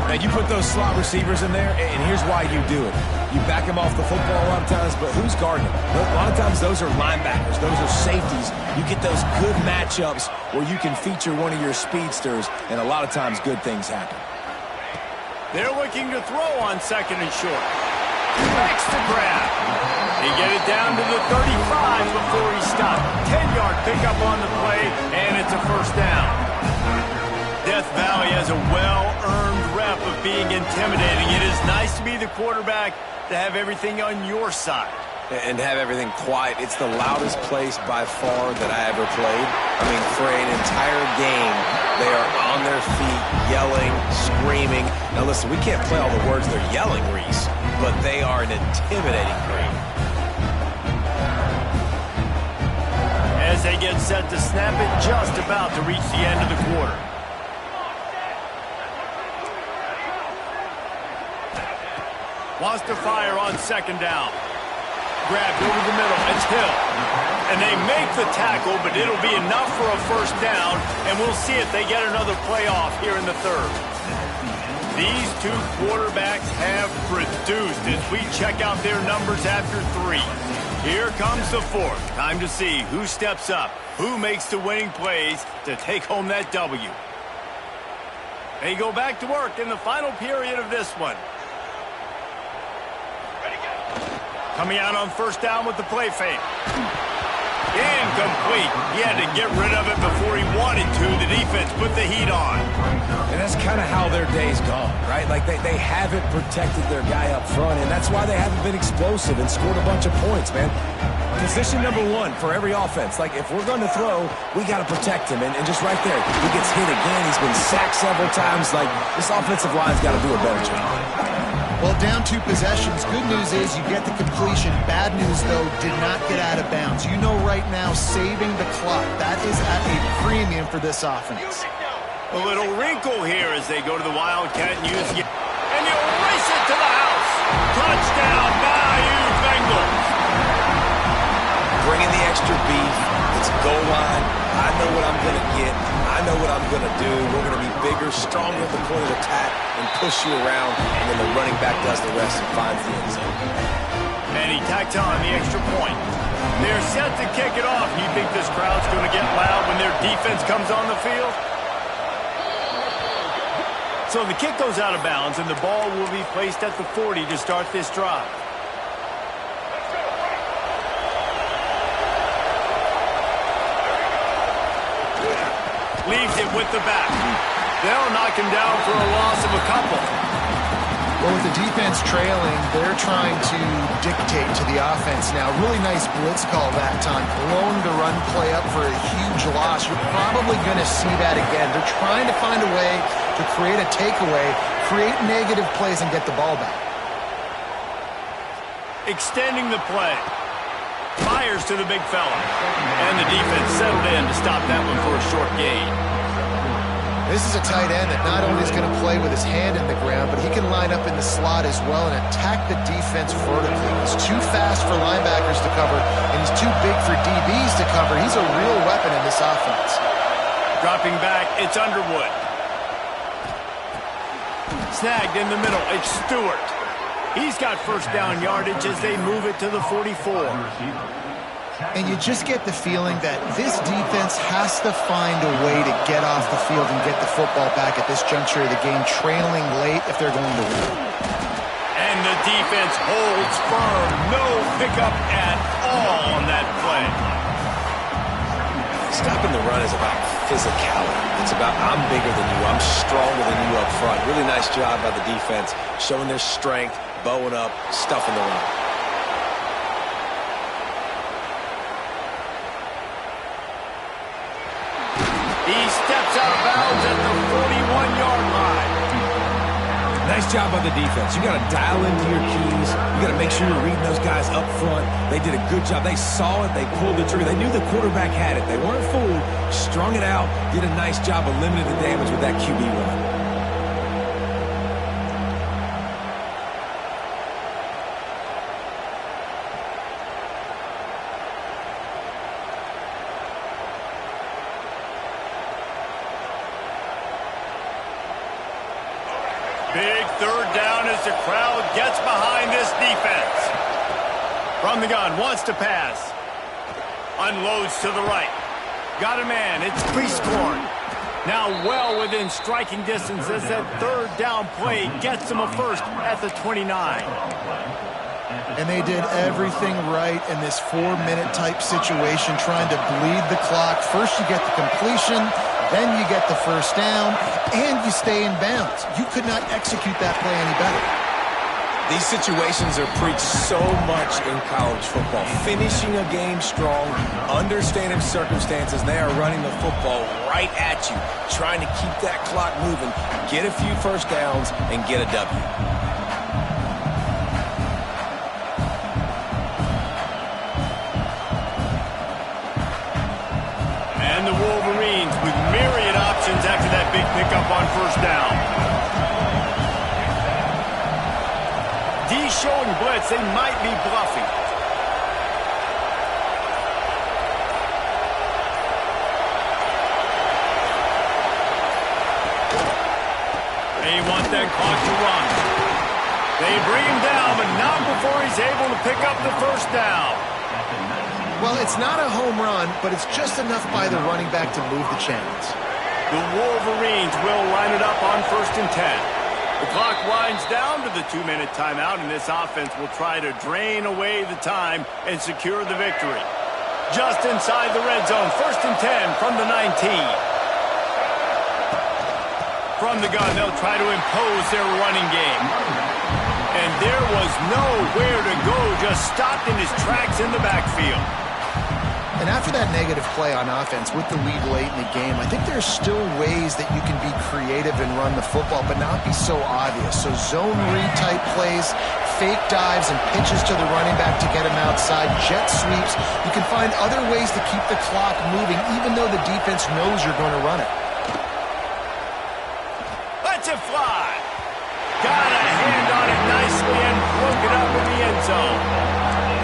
Now, you put those slot receivers in there, and here's why you do it. You back them off the football a lot of times, but who's guarding them? A lot of times those are linebackers. Those are safeties. You get those good matchups where you can feature one of your speedsters, and a lot of times good things happen. They're looking to throw on 2nd and short. Next to grab. They get it down to the 35 before he stopped. 10-yard pickup on the play, and it's a first down. Death Valley has a well-earned rep of being intimidating. It is nice to be the quarterback, to have everything on your side. And have everything quiet. It's the loudest place by far that I ever played. I mean, for an entire game, they are on their feet, yelling, screaming. Now listen, we can't play all the words they're yelling, Reese, but they are an intimidating crowd. As they get set to snap it, just about to reach the end of the quarter. Wants to fire on 2nd down. Grabbed over the middle. It's Hill. And they make the tackle, but it'll be enough for a first down, and we'll see if they get another playoff here in the third. These two quarterbacks have produced as we check out their numbers after 3. Here comes the 4th. Time to see who steps up, who makes the winning plays to take home that W. They go back to work in the final period of this one. Coming out on first down with the play fake. In incomplete. He had to get rid of it before he wanted to. The defense put the heat on. And that's kind of how their day's gone, right? Like they haven't protected their guy up front, and that's why they haven't been explosive and scored a bunch of points, man. Position number one for every offense. Like, if we're going to throw, we got to protect him. And just right there, he gets hit again. He's been sacked several times. Like, this offensive line's got to do a better job. Well, down 2 possessions. Good news is you get the completion. Bad news, though, did not get out of bounds. You know right now, saving the clock. That is at a premium for this offense. A little wrinkle here as they go to the Wildcat and use it. And you race it to the house. Touchdown, Bayou Bengals. Bringing the extra beef. It's goal line. I know what I'm going to get. I know what I'm going to do. We're going to be bigger, stronger at the point of attack and push you around, and then the running back does the rest and finds the end zone. And he tacked on the extra point. They're set to kick it off. You think this crowd's going to get loud when their defense comes on the field? So the kick goes out of bounds, and the ball will be placed at the 40 to start this drive. Leaves it with the back. They'll knock him down for a loss of a couple. Well, with the defense trailing, they're trying to dictate to the offense now. Really nice blitz call that time. Blowing the run play up for a huge loss. You're probably going to see that again. They're trying to find a way to create a takeaway, create negative plays, and get the ball back. Extending the play. Fires to the big fella. And the defense settled in to stop that one for a short gain. This is a tight end that not only is going to play with his hand in the ground, but he can line up in the slot as well and attack the defense vertically. He's too fast for linebackers to cover, and he's too big for DBs to cover. He's a real weapon in this offense. Dropping back, it's Underwood. Snagged in the middle, it's Stewart. He's got first down yardage as they move it to the 44. And you just get the feeling that this defense has to find a way to get off the field and get the football back at this juncture of the game, trailing late if they're going to win. And the defense holds firm. No pickup at all on that play. Stopping the run is about physicality. It's about I'm bigger than you. I'm stronger than you up front. Really nice job by the defense, showing their strength, bowing up, stuffing the run. He steps out of bounds at the 41-yard line. Nice job by the defense. You got to dial into your keys. You got to make sure you're reading those guys up front. They did a good job. They saw it. They pulled the trigger. They knew the quarterback had it. They weren't fooled. Strung it out. Did a nice job of limiting the damage with that QB run. Big third down as the crowd gets behind this defense. From the gun, wants to pass. Unloads to the right. Got a man, it's Priestcorn. Now well within striking distance as that third down play gets him a first at the 29. And they did everything right in this 4-minute type situation, trying to bleed the clock. First you get the completion, then you get the first down, and you stay in bounds. You could not execute that play any better. These situations are preached so much in college football. Finishing a game strong, understanding circumstances. They are running the football right at you, trying to keep that clock moving, get a few first downs, and get a W. And the Wolverines with myriad options after that big pickup on first down. D showing blitz, they might be bluffing. They want that clock to run. They bring him down, but not before he's able to pick up the first down. Well, it's not a home run, but it's just enough by the running back to move the chains. The Wolverines will line it up on 1st and 10. The clock winds down to the 2-minute timeout, and this offense will try to drain away the time and secure the victory. Just inside the red zone. 1st and 10 from the 19. From the gun, they'll try to impose their running game. And there was nowhere to go, just stopped in his tracks in the backfield. And after that negative play on offense with the lead late in the game, I think there's still ways that you can be creative and run the football, but not be so obvious. So zone read type plays, fake dives and pitches to the running back to get him outside, jet sweeps. You can find other ways to keep the clock moving, even though the defense knows you're going to run it. Lets it fly. Got a hand on it nicely and broke it up in the end zone.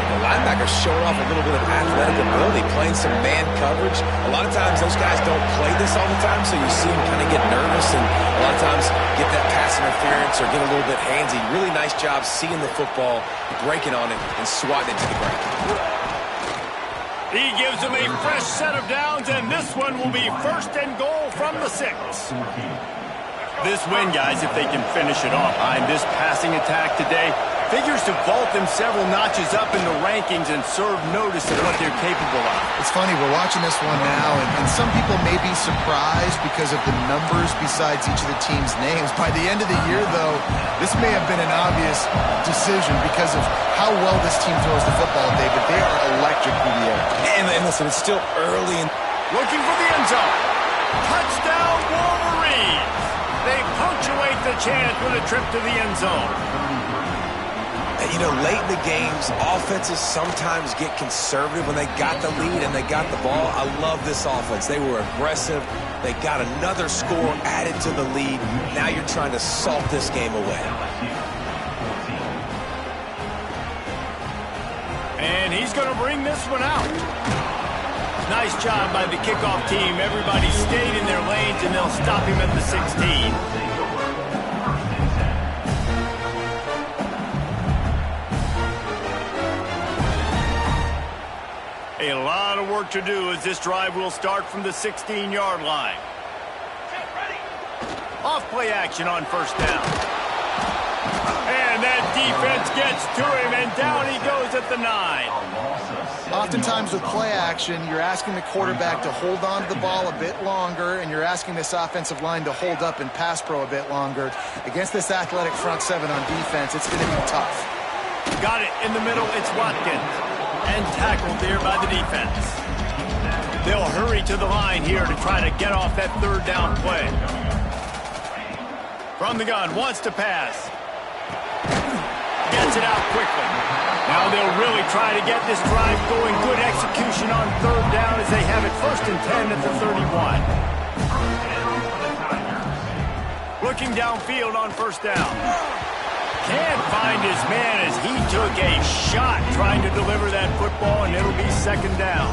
The linebacker showing off a little bit of athletic ability, playing some man coverage. A lot of times those guys don't play this all the time, so you see them kind of get nervous and a lot of times get that pass interference or get a little bit handsy. Really nice job seeing the football, breaking on it, and swatting it to the ground. He gives them a fresh set of downs, and this one will be 1st and goal from the 6. This win, guys, if they can finish it off behind this passing attack today, figures to vault them several notches up in the rankings and serve notice of what they're capable of. It's funny, we're watching this one now, and some people may be surprised because of the numbers besides each of the team's names. By the end of the year, though, this may have been an obvious decision because of how well this team throws the football, David. They are electric through the air. And listen, it's still early. Looking for the end zone. Touchdown, Wolverines! They punctuate the chance with a trip to the end zone. You know, late in the games, offenses sometimes get conservative when they got the lead and they got the ball. I love this offense. They were aggressive. They got another score added to the lead. Now you're trying to salt this game away. And he's going to bring this one out. Nice job by the kickoff team. Everybody stayed in their lanes, and they'll stop him at the 16. A lot of work to do as this drive will start from the 16-yard line. Off play action on 1st down. And that defense gets to him, and down he goes at the 9. Oftentimes with play action, you're asking the quarterback to hold on to the ball a bit longer, and you're asking this offensive line to hold up in pass pro a bit longer. Against this athletic front 7 on defense, it's going to be tough. Got it in the middle. It's Watkins. And tackled there by the defense. They'll hurry to the line here to try to get off that 3rd down play. From the gun, wants to pass. Gets it out quickly. Now they'll really try to get this drive going. Good execution on 3rd down as they have it 1st and 10 at the 31. Looking downfield on 1st down. Can't find his man as he took a shot trying to deliver that football, and it'll be 2nd down.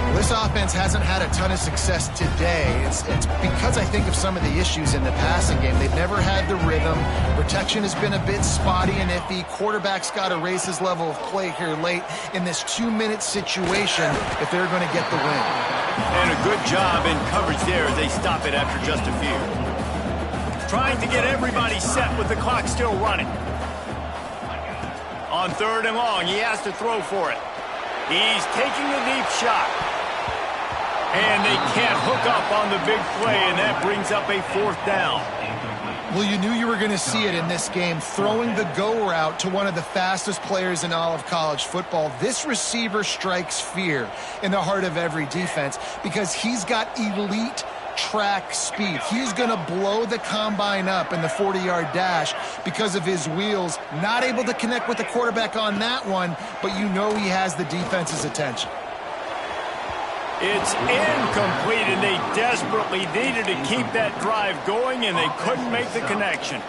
Well, this offense hasn't had a ton of success today. It's because I think of some of the issues in the passing game. They've never had the rhythm. Protection has been a bit spotty and iffy. Quarterback's got to raise his level of play here late in this 2-minute situation if they're going to get the win. And a good job in coverage there as they stop it after just a few. Trying to get everybody set with the clock still running. On 3rd and long, he has to throw for it. He's taking a deep shot. And they can't hook up on the big play, and that brings up a 4th down. Well, you knew you were going to see it in this game, throwing the go route to one of the fastest players in all of college football. This receiver strikes fear in the heart of every defense because he's got elite track speed. He's going to blow the combine up in the 40-yard dash because of his wheels. Not able to connect with the quarterback on that one, but you know he has the defense's attention. It's incomplete, and they desperately needed to keep that drive going, and they couldn't make the connection.